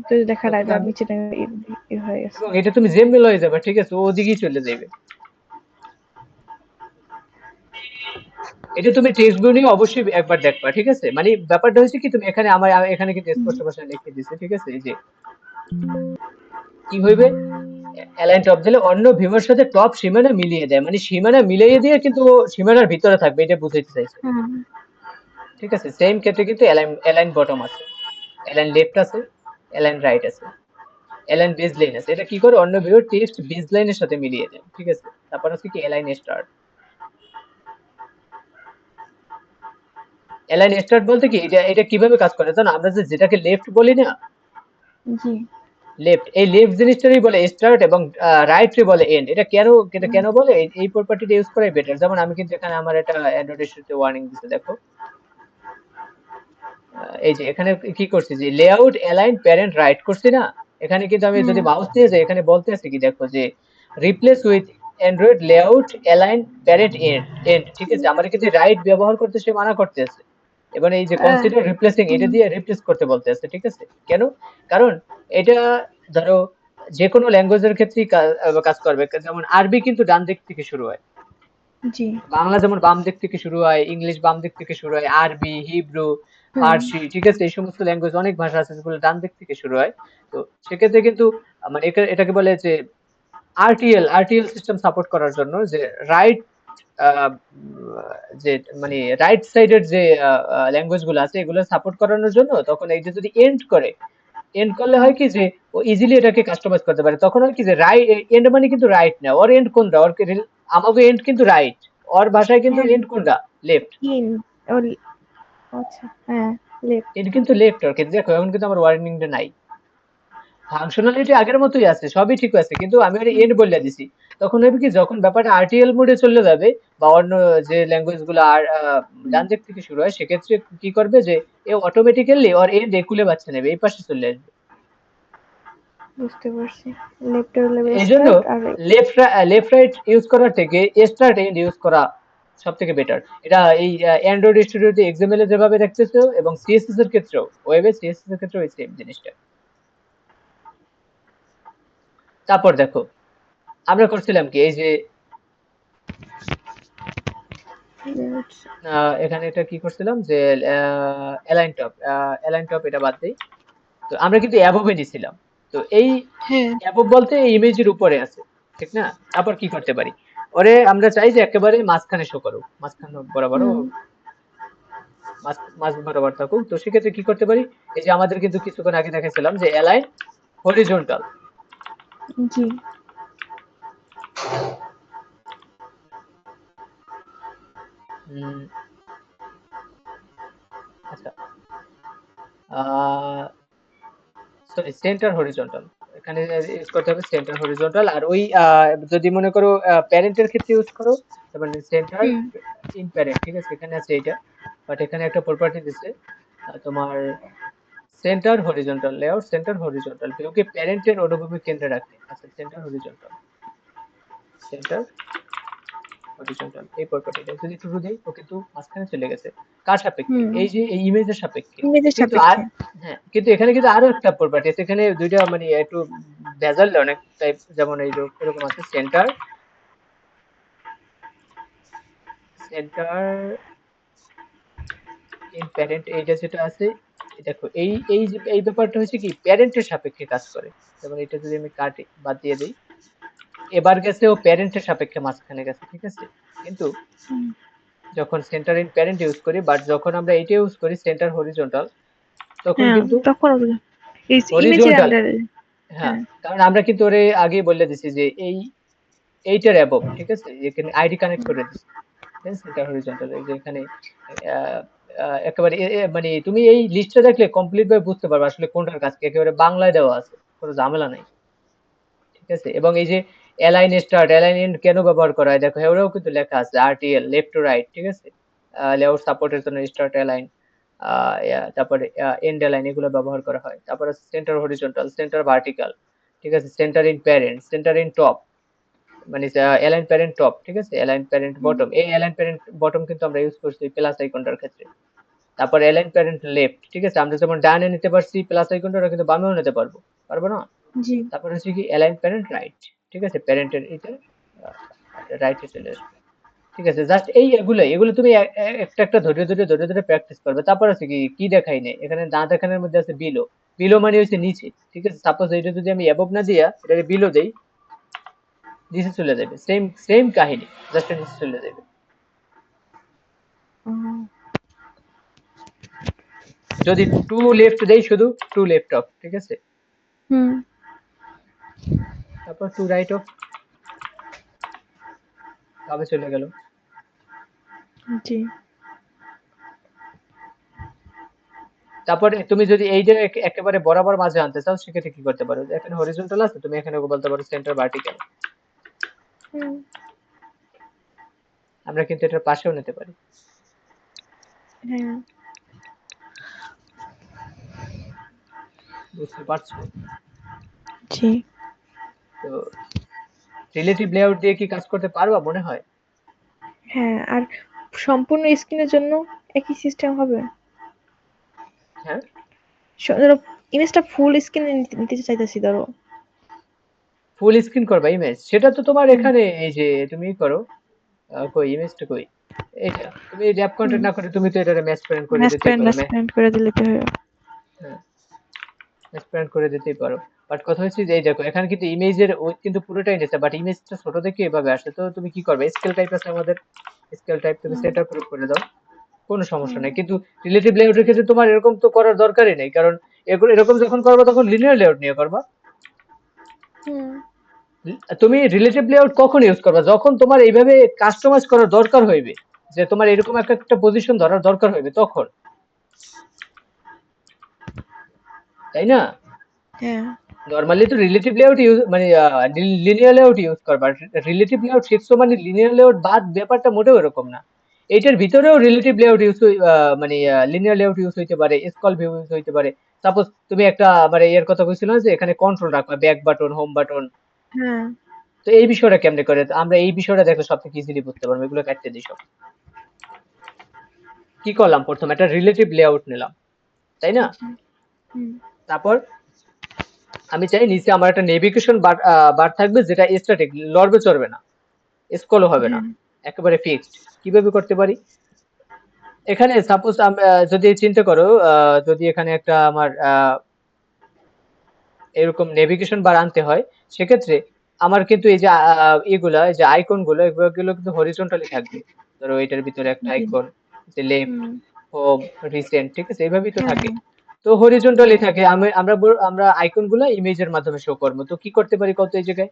তো লেখাটা তখন এটা আমি, নিচে হয়ে গেছে। এবং এটা তুমি জেম মেল হয়ে যাবে, ঠিক আছে, ও ওদিকেই চলে যাবে। এটা তুমি টেক্সট ভিউ নিয়ে অবশ্যই একবার দেখবা, ঠিক আছে। মানে ব্যাপারটা হচ্ছে কি, তুমি এখানে এখানে কিন্তু হুম, স্পষ্ট ভাষায় লিখে দিছে, ঠিক আছে। এই যে কি হইবে, অ্যালাইন টপ দিলে অন্য ভিউয়ার সাথে টপ সীমানা মিলিয়ে দেয়, মানে সীমানা মিলিয়ে দিয়ে কিন্তু ও সীমানার ভিতরে থাকবে, এটা বুঝাইতে চাইছে, হুম, ঠিক আছে। সেম ক্ষেত্রে কিন্তু অ্যালাইন অ্যালাইন বটম আছে, অ্যালাইন লেফট আছে, অ্যালাইন রাইট আছে, অ্যালাইন বেজ লাইন আছে। এটা কি করে, অন্য ভিউয়ার টেক্সট বেজ লাইনের সাথে মিলিয়ে দেয়, ঠিক আছে। তারপর আছে কি অ্যালাইন স্টার্ট, অ্যালাইন স্টার্ট বলতে কি, এটা এটা কিভাবে কাজ করে জানো, আমরা যে যেটাকে লেফট বলি না, জি। লেফট, এই লেফট জিনিসটারই বলে স্টার্ট এবং রাইট রে বলে এন্ড। এটা হুম, কেন বলে, এই প্রপার্টিটা ইউজ করাই বেটার। যেমন আমি কিন্তু এখানে আমার একটা অ্যান্ড্রয়েড ইস্যুতে ওয়ার্নিং দিতে দেখো, এই যে এখানে কি করছি যে লেআউট অ্যালাইন প্যারেন্ট রাইট করছি না, এখানে কিন্তু আমি হুম, যদি মাউস নিয়ে যাই এখানে বলতে আছে কি দেখো যে replace with Android layout align parent end ঠিক আছে, আমার কিন্তু রাইট ব্যবহার করতে সে মানা করতেছে। এবং এই যে কনসিডার রিপ্লেসিং, এটা দিয়ে রিপ্লেস করতে বলতেছে, ঠিক আছে। কেন? কারণ এটা ধরো যে কোনো ল্যাঙ্গুয়েজের ক্ষেত্রেই কাজ করবে। যেমন আরবি কিন্তু ডান দিক থেকে শুরু হয়, জি। বাংলা যেমন বাম দিক থেকে শুরু হয়, ইংলিশ বাম দিক থেকে শুরু হয়, আরবি, হিব্রু, হুম। ফার্সি, ঠিক আছে, এই সমস্ত ল্যাঙ্গুয়েজ অনেক ভাষা আছে যেগুলো ডান দিক থেকে শুরু হয়। তো সেক্ষেত্রে কিন্তু মানে এটাকে বলে যে আরটিএল সিস্টেম সাপোর্ট করার জন্য যে রাইট যে মানে রাইট সাইডের যে ল্যাঙ্গুয়েজ গুলো আছে এগুলো সাপোর্ট করানোর জন্য তখন এই যে যদি এন্ড করলে হুম। হয় কি যে ও ইজিলি এটাকে কাস্টমাইজ করতে পারে। তখন হয় কি যে রাইট এন্ড মানে কিন্তু রাইট না, ওর এন্ড কোনটা, আমাকে এন্ড কিন্তু রাইট, ওর ভাষায় কিন্তু হ্যাঁ, এন্ড কোনটা, লেফট। ইন ওর আচ্ছা, হ্যাঁ, লেফট। এন্ড কিন্তু লেফট ওর ক্ষেত্রে। দেখো এখন কিন্তু আমার ওয়ার্নিংটা নাই, ফাংশনালিটি আগের মতোই আছে, সবই ঠিক আছে, কিন্তু আমি ওর হুম, এন্ড বলে দিছি। তখন হবে কি যখন ব্যাপারটা আরটিএল মোডে চলে যাবে বা অন্য যে ল্যাঙ্গুয়েজ গুলো আর হুম, ডান দিক থেকে শুরু হয়, সেক্ষেত্রে কি করবে যে এ অটোমেটিক্যালি ওর এন্ড একুলে বাচ্চা নেবে, এই পাশে চলে আসবে। বুঝতে পারছি। লেফটের লেভে এই জন্য স্টার্ট আর লেফট রাইট ইউজ করার থেকে স্টার্ট এন্ড ইউজ করা সব থেকে বেটার। এটা এই অ্যান্ড্রয়েড স্টুডিওতে এক্সএমএল এ যেভাবে দেখতেছো এবং সিএসএস এর ক্ষেত্রেও, ওয়েবে সিএসএস এর ক্ষেত্রেও এই সেম জিনিসটা। তারপর দেখো আমরা করছিলাম কি, এই যে এখানে এটা কি করছিলাম যে অ্যালাইন টপ এটা বাদ দেই। তো আমরা কিন্তু অ্যাবove এ নিছিলাম। তো এই হ্যাঁ। অ্যাবove বলতে এই ইমেজের উপরে আছে, ঠিক না? তারপর কি করতে পারি, ওরে আমরা চাই যে একেবারে মাঝখানে শো করুক, মাঝখানে বরাবরও হুম, মাঝ বরাবর থাকুক। তো সেক্ষেত্রে কি করতে পারি, এই যে আমাদের কিন্তু কিছুক্ষণ আগে দেখাইছিলাম যে অ্যালাইন হরিজন্টাল। জি। আচ্ছা, সরি সেন্টার হরিজন্টাল, এখানে ইউজ করতে হবে সেন্টার হরিজন্টাল। আর ওই যদি মনে করো প্যারেন্টের ক্ষেত্রে ইউজ করো, তারপরে সেন্টার হুম, ইন প্যারেন্ট, ঠিক আছে, এখানে আছে এইটা। বাট এখানে একটা প্রপার্টি দিচ্ছে তোমার centre horizontal layout, centre horizontal ভিউকে প্যারেন্টের অনুভূমিক কেন্দ্রে রাখে। আচ্ছা, সেন্টার হরিজন্টাল, সেন্টার হরিজন্টাল এই প্রপার্টিটা যদি ট্রু দেই ও কিন্তু মাঝখানে চলে গেছে। কার সাপেক্ষে? হুম। এই যে এই ইমেজের সাপেক্ষে। ইংরেজির কিন্তু আর সাপেক্ষে। হ্যাঁ, কিন্তু এখানে কিন্তু আরো একটা প্রপার্টি আছে, এখানে দুইটা মানে একটু ভেজাল অনেক টাইপ, যেমন এই যে এরকম আছে সেন্টার, সেন্টার ইন প্যারেন্ট, এইটা যেটা আছে, দেখো এই যে এই ব্যাপারটা হচ্ছে কি প্যারেন্টের সাপেক্ষে কাজ করে। যেমন এটা যদি আমি কাটি বাদ দিয়ে দিই, এবার গেছে ও প্যারেন্টের সাপেক্ষে মাঝখানে গেছে, ঠিক আছে। কিন্তু হুম, যখন সেন্টার ইন প্যারেন্ট ইউজ করি, বাট যখন আমরা এটা ইউজ করি সেন্টার হরিজন্টাল, তখন হ্যাঁ, কিন্তু তখন এই ইমেজের হরিজন্টাল, আন্ডারে। হ্যাঁ, হ্যাঁ। কারণ আমরা কিন্তু ওরে আগেই বলে দিছি যে এইটার অ্যাবভ, ঠিক আছে, এখানে আইডি কানেক্ট করে দিছি, ঠিক আছে, সেন্টার হরিজন্টাল। এই যে এখানে আহ, একেবারে মানে তুমি এই লিস্টটা দেখলে কমপ্লিট ভাবে বুঝতে পারবে আসলে কোনটার কাজ কি, একেবারে বাংলায় দেওয়া আছে, কোনো ঝামেলা নাই, ঠিক আছে। এবং এই যে অ্যালাইন স্টার্ট অ্যালাইন এন্ড কেন ব্যবহার করা হয়, দেখো এটাও কিন্তু লেখা আছে আরটিএল লেফট টু রাইট, ঠিক আছে, লেআউট সাপোর্টের জন্য স্টার্ট অ্যালাইন, তারপরে এন্ড অ্যালাইন এগুলো ব্যবহার করা হয়। তারপরে সেন্টার হরিজন্টাল, সেন্টার ভার্টিক্যাল, ঠিক আছে, centre in parent, centre in top, মানে অ্যালাইন প্যারেন্ট টপ, ঠিক আছে, অ্যালাইন প্যারেন্ট হুম, বটম। এই অ্যালাইন প্যারেন্ট বটম কিন্তু আমরা ইউজ করছি প্লাস আইকনটার ক্ষেত্রে। তারপর অ্যালাইন প্যারেন্ট লেফট, ঠিক আছে, আমরা যেমন ডানে নিতে পারছি প্লাস আইকনটা, ওরা কিন্তু বামেও নিতে পারবো, পারবো না? জি। তারপর হচ্ছে কি অ্যালাইন প্যারেন্ট রাইট, ঠিক আছে, প্যারেন্টের এটা রাইটে চলে আসবে, ঠিক আছে। জাস্ট এই এগুলো তুমি একটা একটা ধরে প্র্যাকটিস করবে। তারপর আছে কি কি দেখাই নাই এখানে, না দেখানোর মধ্যে আছে বিলো। বিলো মানে হচ্ছে নিচে, ঠিক আছে, সাপোজ এটা যদি আমি অ্যাবভ না দিয়া এটা বিলো দেই, নিচে চলে যাবে, সেম সেম কাহিনী, জাস্ট নিচে চলে যাবে। হুম, যদি টু লেফট দেই শুধু টু লেফট অফ, ঠিক আছে, হুম, তারপর টু রাইট অফ, ভাবে চলে গেল। জি। তারপরে তুমি যদি এই যে একেবারে বরাবর মাঝে আনতে চাও, সেক্ষেত্রে কি করতে পারো, এখানে হরিজন্টাল আছে, তুমি এখানে বলতে পারো সেন্টার ভার্টিক্যাল। হুম, আমরা কিন্তু এটার পাশেও নিতে পারি, হ্যাঁ, বুঝতে পারছো? জি। তো রিলেটিভ লেআউট দিয়ে কি কাজ করতে পারবা মনে হয়? হ্যাঁ, আর সম্পূর্ণ স্ক্রিনের জন্য একই সিস্টেম হবে? হ্যাঁ, ধরো ইমেজটা ফুল স্ক্রিনে নিতে চাইতেছি ধরো। ফুল স্ক্রিন করবা ইমেজ, সেটা তো তোমার হুম, এখানে এই যে তুমি করো, কই ইমেজটা কই, এটা তুমি র্যাপ হুম। কন্টেন্ট না করে তুমি তো এটা ম্যাচ প্যারেন্ট করে দিতেই পারো। ম্যাসপ্যান্ড করে দিলে তো হয়ে হ্যাঁ, এক্সপ্যান্ড করে দিতেই পারো। বাট কথা হচ্ছে যে এই দেখো এখানে কিন্তু ইমেজের ওই কিন্তু পুরোটাই নিচ্ছে, বাট ইমেজটা ছোট দেখে এভাবে আসে। তো তুমি কি করবে, স্কেল টাইপ আছে আমাদের, স্কেল টাইপ তুমি হুম, সেট আপ করে দাও, কোনো সমস্যা হুম, নাই। কিন্তু রিলেটিভ লেআউটের ক্ষেত্রে তোমার এরকম তো করার দরকারই নেই, কারণ এগুলো এরকম যখন করবা তখন লিনিয়ার লেআউট নিয়ে করবা। হুম। তুমি রিলেটিভ লেআউট কখন ইউজ করবা, যখন তোমার এইভাবে কাস্টমাইজ করার দরকার হইবে, যে তোমার এরকম একটা পজিশন ধরার দরকার হইবে তখন, তাই না? হ্যাঁ, নরমালি তো রিলেটিভ লেআউট ইউজ মানে লিনিয়ার লেআউট ইউজ করবা। রিলেটিভ লেআউট শিখছো মানে লিনিয়ার লেআউট বাদ, ব্যাপারটা মোটেও এরকম না। এটার ভিতরেও রিলেটিভ লেআউট ইউজ মানে লিনিয়ার লেআউট ইউজ হইতে পারে, স্ক্রল ভিউ ইউজ হইতে পারে। সাপোজ তুমি একটা মানে এর কথা কইছিলাম যে এখানে কন্ট্রোল রাখবা, ব্যাক বাটন, হোম বাটন। হ্যাঁ। তো এই বিষয়টা কেমনে করে, তো আমরা এই বিষয়টা দেখো সবথেকে ইজিলি বুঝতে পারবো, এগুলো কাটতে দিই সব। কি করলাম, প্রথমে একটা রিলেটিভ লেআউট নিলাম, তাই না? জি। হুম, তারপর আমি চাই নিচে আমার একটা নেভিগেশন বার বার থাকবে, যেটা স্ট্যাটিক, লড়বে চড়বে না, স্ক্রলও হবে না, হ্যাঁ। একেবারে ফিক্সড। কিভাবে করতে পারি, এখানে সাপোজ যদি চিন্তা করো, যদি এখানে একটা আমার এরকম নেভিগেশন বার আনতে হয়, সেক্ষেত্রে আমার কিন্তু এই যে এগুলা, এই যে আইকন গুলো, এগুলো কিন্তু হরিজন্টালি থাকবে। ধরো এটার ভিতরে একটা জি। আইকন, যে লেফট, হুম। হোম, রিসেন্ট, ঠিক আছে, এইভাবেই তো হ্যাঁ, থাকে। হ্যাঁ। তো হরিজন্টালি থাকে, আমরা আইকন গুলা ইমেজের মাধ্যমে শো করবো। তো কি করতে পারি কত এই জায়গায়,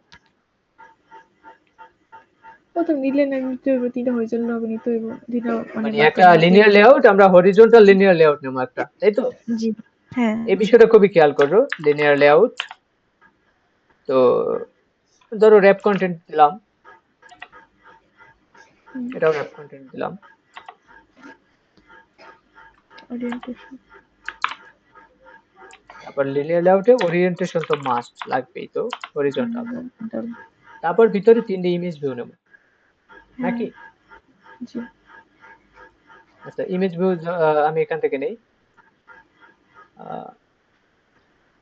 ও তো নিলে না নিতে হইব, ৩ টা হরিজন্টাল হবে নিতে হইব। ২ টা মানে মানে বার একটা করে নিতে হইব। লিনিয়ার লেআউট, আমরা হরিজন্টাল লিনিয়ার লেআউট নেবো একটা, তাই তো? জি। হ্যাঁ। এই বিষয়টা খুবই খেয়াল করো, লিনিয়ার লেআউট। তো ধরো র্যাপ কন্টেন্ট দিলাম, হুম, এটাও র্যাপ কন্টেন্ট দিলাম। ওরিয়েন্টেশন। তারপর লিনিয়ার লেআউটে ওরিয়েন্টেশন তো মাস্ট লাগবেই, তো হরিজন্টাল। হরিজন্টাল। তারপর ভিতরে 3 ইমেজ ভিউ নেব, হ্যাঁ, নাকি? জি। আচ্ছা, ইমেজ ভিউ আমি এখান থেকে নেই। আহ,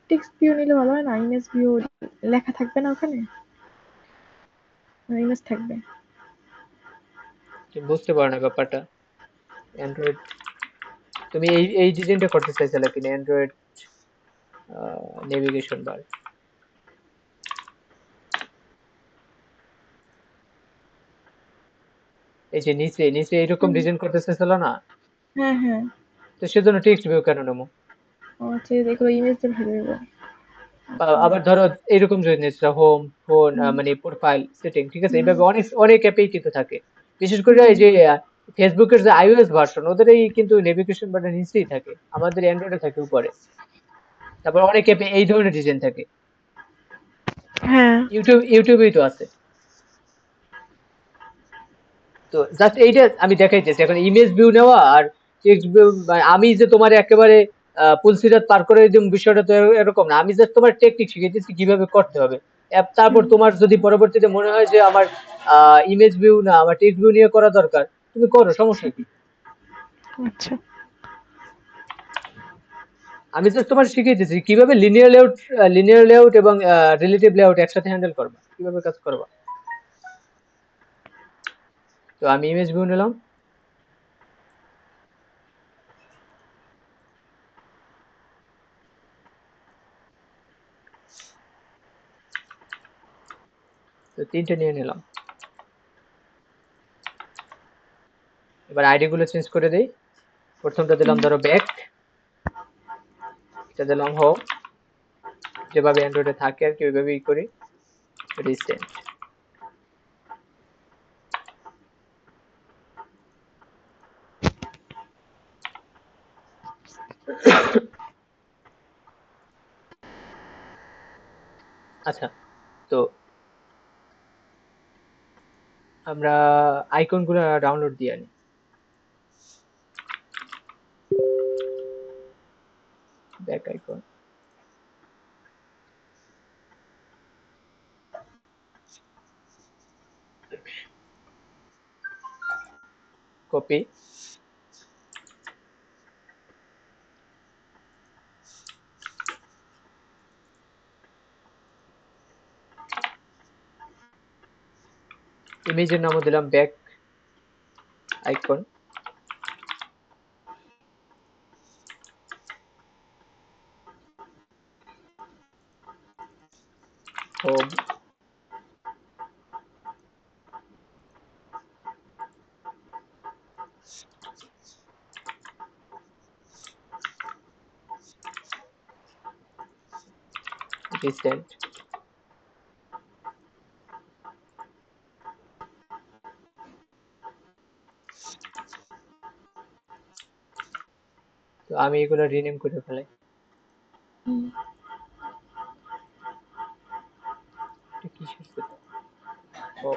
টেক্সট ভিউ নিলে ভালো হয় না? ইমেজ ভিউ লেখা থাকবে না ওখানে? না ইমেজ থাকবে? কি বুঝতে পারো না ব্যাপারটা, অ্যান্ড্রয়েড, তুমি এই ডিজাইনটা করতে চাইছিলে কিনা, অ্যান্ড্রয়েড নেভিগেশন বার, এই যে নিচে নিচে এইরকম হুম। ডিজাইন করতে চাইছিল না? হ্যাঁ, হ্যাঁ। তো সেজন্য টেক্সট ভিউ কেন নেবো? ও আচ্ছা, এগুলো ইমেজ দিয়ে ভেবে দেব। বা আচ্ছা। আবার ধরো এরকম যদি নিচ্ছ, হোম, ফোন, হুম, মানে প্রোফাইল সেটিং, ঠিক আছে, হুম, এইভাবে অনেক অনেক অ্যাপেই কিন্তু থাকে। বিশেষ করে হুম। এই যে ফেসবুকের যে আইওএস ভার্সন, ওদেরই কিন্তু নেভিগেশন বাটন নিচেই থাকে, আমাদের অ্যান্ড্রয়েডে থাকে উপরে। তারপর অনেক অ্যাপে এই ধরনের ডিজাইন থাকে, হ্যাঁ। ইউটিউবেই তো আছে। তো জাস্ট এইটা আমি দেখাইতেছি, এখন ইমেজ ভিউ নেওয়া আর টেক্সট ভিউ, আমি যে তোমার একেবারে পুলসিরাত পার করে দিম বিষয়টা তো এরকম না, আমি জাস্ট তোমার টেকনিক শিখাইতেছি কিভাবে করতে হবে। তারপর হুম, তোমার যদি পরবর্তীতে মনে হয় যে আমার ইমেজ ভিউ না, আমার টেক্সট ভিউ নিয়ে করা দরকার, তুমি করো, সমস্যা কি? আচ্ছা। আমি জাস্ট তোমার শিখিয়েতেছি কিভাবে লিনিয়ার লেআউট এবং রিলেটিভ লেআউট একসাথে হ্যান্ডেল করবা, কিভাবে কাজ করবা। তো আমি ইমেজ ভিউ নিলাম, তো 3টে নিয়ে নিলাম। এবার আইডি গুলো চেঞ্জ করে দেই। প্রথমটা দিলাম হুম, ধরো ব্যাক, এটা দিলাম হোম, যেভাবে অ্যান্ড্রয়েডে থাকে আর কি ওইভাবেই করি, রিসেন্ট। আচ্ছা, তো আমরা আইকন গুলো ডাউনলোড দিয়ে আনি, ব্যাক আইকন। কপি, ইমেজের নামও দিলাম ব্যাক আইকন, হোম, রিসেন্ট। তো আমি এগুলো রিনেম করে ফেলাই। হুম। এটা কিসের ছিল? ও,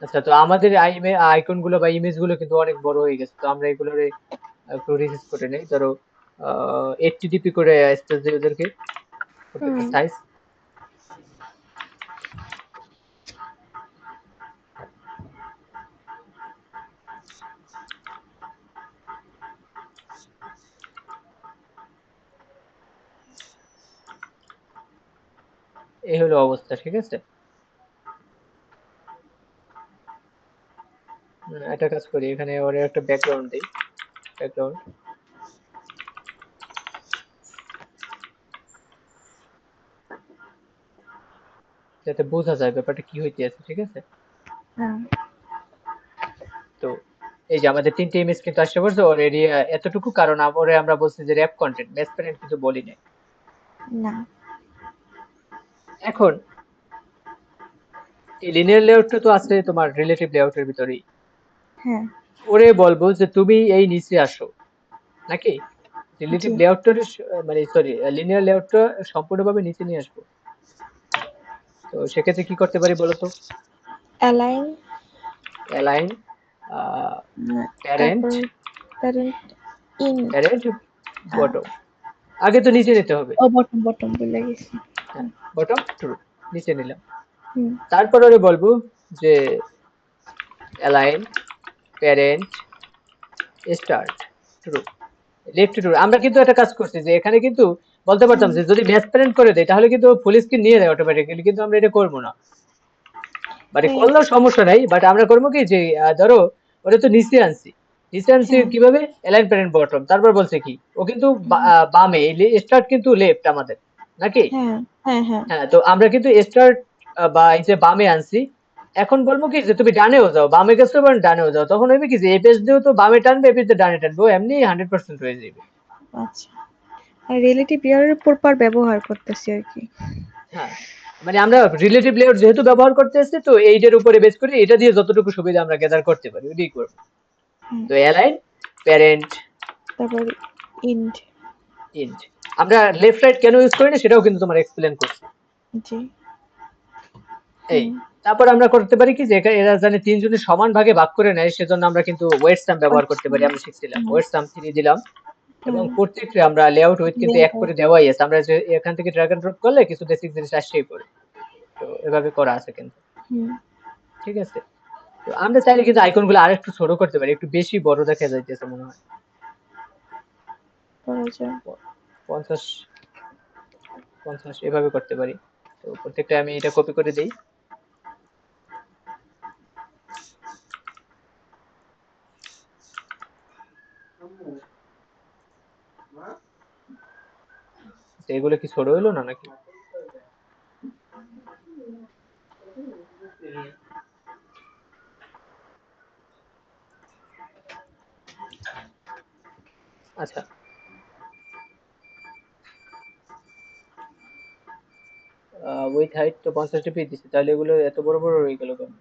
আচ্ছা, তো আমাদের আইকন গুলো বা ইমেজ গুলো কিন্তু অনেক বড় হয়ে গেছে, তো আমরা এগুলোরে একটু রিডিউস করে নেই। ধরো 80 ডিপি করে স্পেস দিই ওদেরকে, প্রত্যেকটা হুম। সাইজ। এই হলো অবস্থা, ঠিক আছে। একটা কাজ করি, এখানে ওর একটা ব্যাকগ্রাউন্ড দিই, ব্যাকগ্রাউন্ড, যাতে বোঝা যায় ব্যাপারটা কি হইতে আছে, ঠিক আছে। হ্যাঁ। তো এই যে আমাদের 3টে ইমেজ কিন্তু আসতে পারছে ওর এরিয়া এতটুকু, কারণ আমরা বলছি যে র্যাপ কন্টেন্ট, বেস প্যারেন্ট কিন্তু বলি নাই। না। এখন এই লিনিয়ার লেআউটটা তো আছে তোমার রিলেটিভ লেআউটের ভিতরেই। হ্যাঁ। ওরে বলবো যে তুমি এই নিচে আসো, নাকি রিলেটিভ জি। লেআউটটা, মানে সরি, লিনিয়ার লেআউটটা সম্পূর্ণভাবে নিচে নিয়ে আসবো। তো সেক্ষেত্রে কি করতে পারি বলতো? অ্যালাইন, অ্যালাইন, প্যারেন্ট, তারপর প্যারেন্ট ইন্ট। প্যারেন্ট, আ বটম। আগে তো নিচে নিতে হবে। ও বটম, বটম ভুলে গেছি। হ্যাঁ, বটম ট্রু, নিচে নিলাম। হুম। তারপর ওরে বলবো যে align parent start true, left to. আমরা কিন্তু একটা কাজ করছি যে এখানে কিন্তু বলতে পারতাম হুম। যে যদি ম্যাচ প্যারেন্ট করে দেয় তাহলে কিন্তু ফুল স্ক্রিন নিয়ে নেয় অটোমেটিক্যালি, কিন্তু আমরা এটা করবো না। মানে এই করলেও সমস্যা নাই, বাট আমরা করবো কি যে ধরো ওটা তো নিচে আনছি, নিচে আনছি হ্যাঁ। কিভাবে? অ্যালাইন প্যারেন্ট বটম, তারপর বলছে কি ও কিন্তু হুম। বামে, স্টার্ট কিন্তু লেফট আমাদের, নাকি? হ্যাঁ, হ্যাঁ, হ্যাঁ। হ্যাঁ, তো আমরা কিন্তু স্টার্ট বা এই যে বামে আনছি। এখন বলবো কি যে তুমি ডানেও যাও, বামে গেছো এবং ডানেও যাও, তখন হইবে কি যে এই পেজ দিয়েও তো বামে টানবে, এই পেজ দিয়ে ডানে টানবে, ও এমনি 100% হয়ে যাবে। আচ্ছা। আর রিলেটিভ ইয়ারের প্রপার ব্যবহার করতেছি আরকি। হ্যাঁ, মানে আমরা রিলেটিভ লেআউট যেহেতু ব্যবহার করতেছি, তো এইটার উপরে বেস করে এটা দিয়ে যতটুকু সুবিধা আমরা গ্যাদার করতে পারি ওইটাই করবো। হুম। তো অ্যালাইন প্যারেন্ট তারপর ইন্ট। ইন্ট। আমরা লেফট রাইট কেন ইউজ করি না সেটাও কিন্তু তোমার এক্সপ্লেন করছি। জি। এই হুম। তারপর আমরা করতে পারি কি যে এরা জানে তিনজনে সমান ভাগে ভাগ করে নেয়, সেজন্য আমরা কিন্তু ওয়েট সাম ব্যবহার করতে আচ্ছা। পারি। আমরা শিখছিলাম হুম। ওয়েট সাম 3 দিলাম, এবং হুম। প্রত্যেকটা আমরা লেআউট উইথ কিন্তু এক লেয়ার। করে দেওয়াই আছে। আমরা যে এখান থেকে ড্র্যাগ এন্ড ড্রপ করলে কিছু বেসিক জিনিস আসছেই পড়ে, তো এভাবে করা আছে কিন্তু, হুম। ঠিক আছে। তো আমরা চাইলে কিন্তু আইকন গুলো আরেকটু ছোট করতে পারি, একটু বেশি বড় দেখা যাইতেছে মনে হয়। করা যায়। 50 50 এভাবে করতে পারি। তো প্রত্যেকটা আমি এটা কপি করে দেই। তো এগুলো কি ছোট হইলো না নাকি? আচ্ছা, উইথ হাইট তো 50 ডিপি দিছে, তাহলে এগুলো এত বড় বড় হয়ে গেল কেন?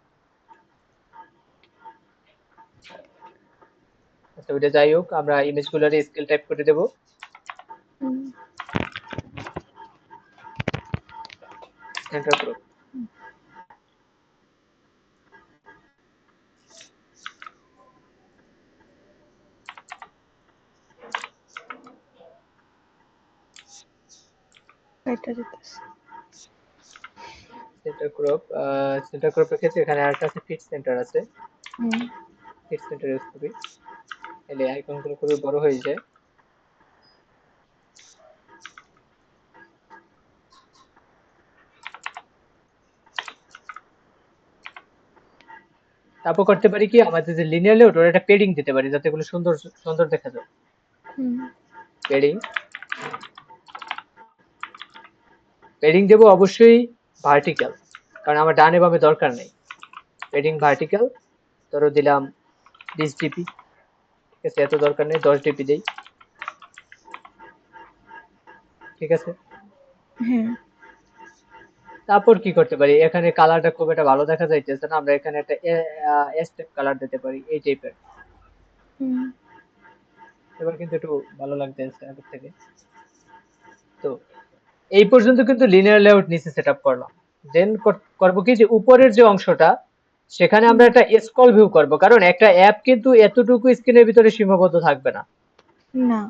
আচ্ছা ওটা যাই হোক, আমরা ইমেজগুলোর স্কেল টাইপ করে দেব। হুম, সেন্টার ক্রপ। এটা যেতেছে। সেন্টার ক্রপের ক্ষেত্রে এখানে আরেকটা আছে, ফিট সেন্টার আছে। হুম, ফিট সেন্টার ইউজ করি, তাহলে আইকনগুলো খুবই বড় হয়ে যায়। তারপর করতে পারি কি, আমাদের যে লিনিয়ার লেআউট ওর একটা পেডিং দিতে পারি যাতে এগুলো সুন্দর সুন্দর দেখা যায়। হুম, পেডিং পেডিং দেবো অবশ্যই ভার্টিক্যাল, কারণ আমার ডানে বামে দরকার নেই। পেডিং ভার্টিক্যাল, ধরো দিলাম 20 ডিপি, ঠিক আছে, এত দরকার নেই, 10 ডিপি দেই, ঠিক আছে। হ্যাঁ, তারপর কি করতে পারি, এখানে কালারটা খুব একটা ভালো দেখা যাইতেছে না, আমরা এখানে একটা এস টাইপ কালার দিতে পারি, এই টাইপের। হুম, এবার কিন্তু একটু ভালো লাগতেছে আগের থেকে। তো এই পর্যন্ত কিন্তু লিনিয়ার লেআউট নিচে সেটআপ করলাম। দেন করবো কি, যে উপরের যে অংশটা সেখানে আমরা হুম, একটা স্ক্রল ভিউ করব, কারণ একটা অ্যাপ কিন্তু এতটুকু স্ক্রিনের ভিতরে সীমাবদ্ধ থাকবে না। না,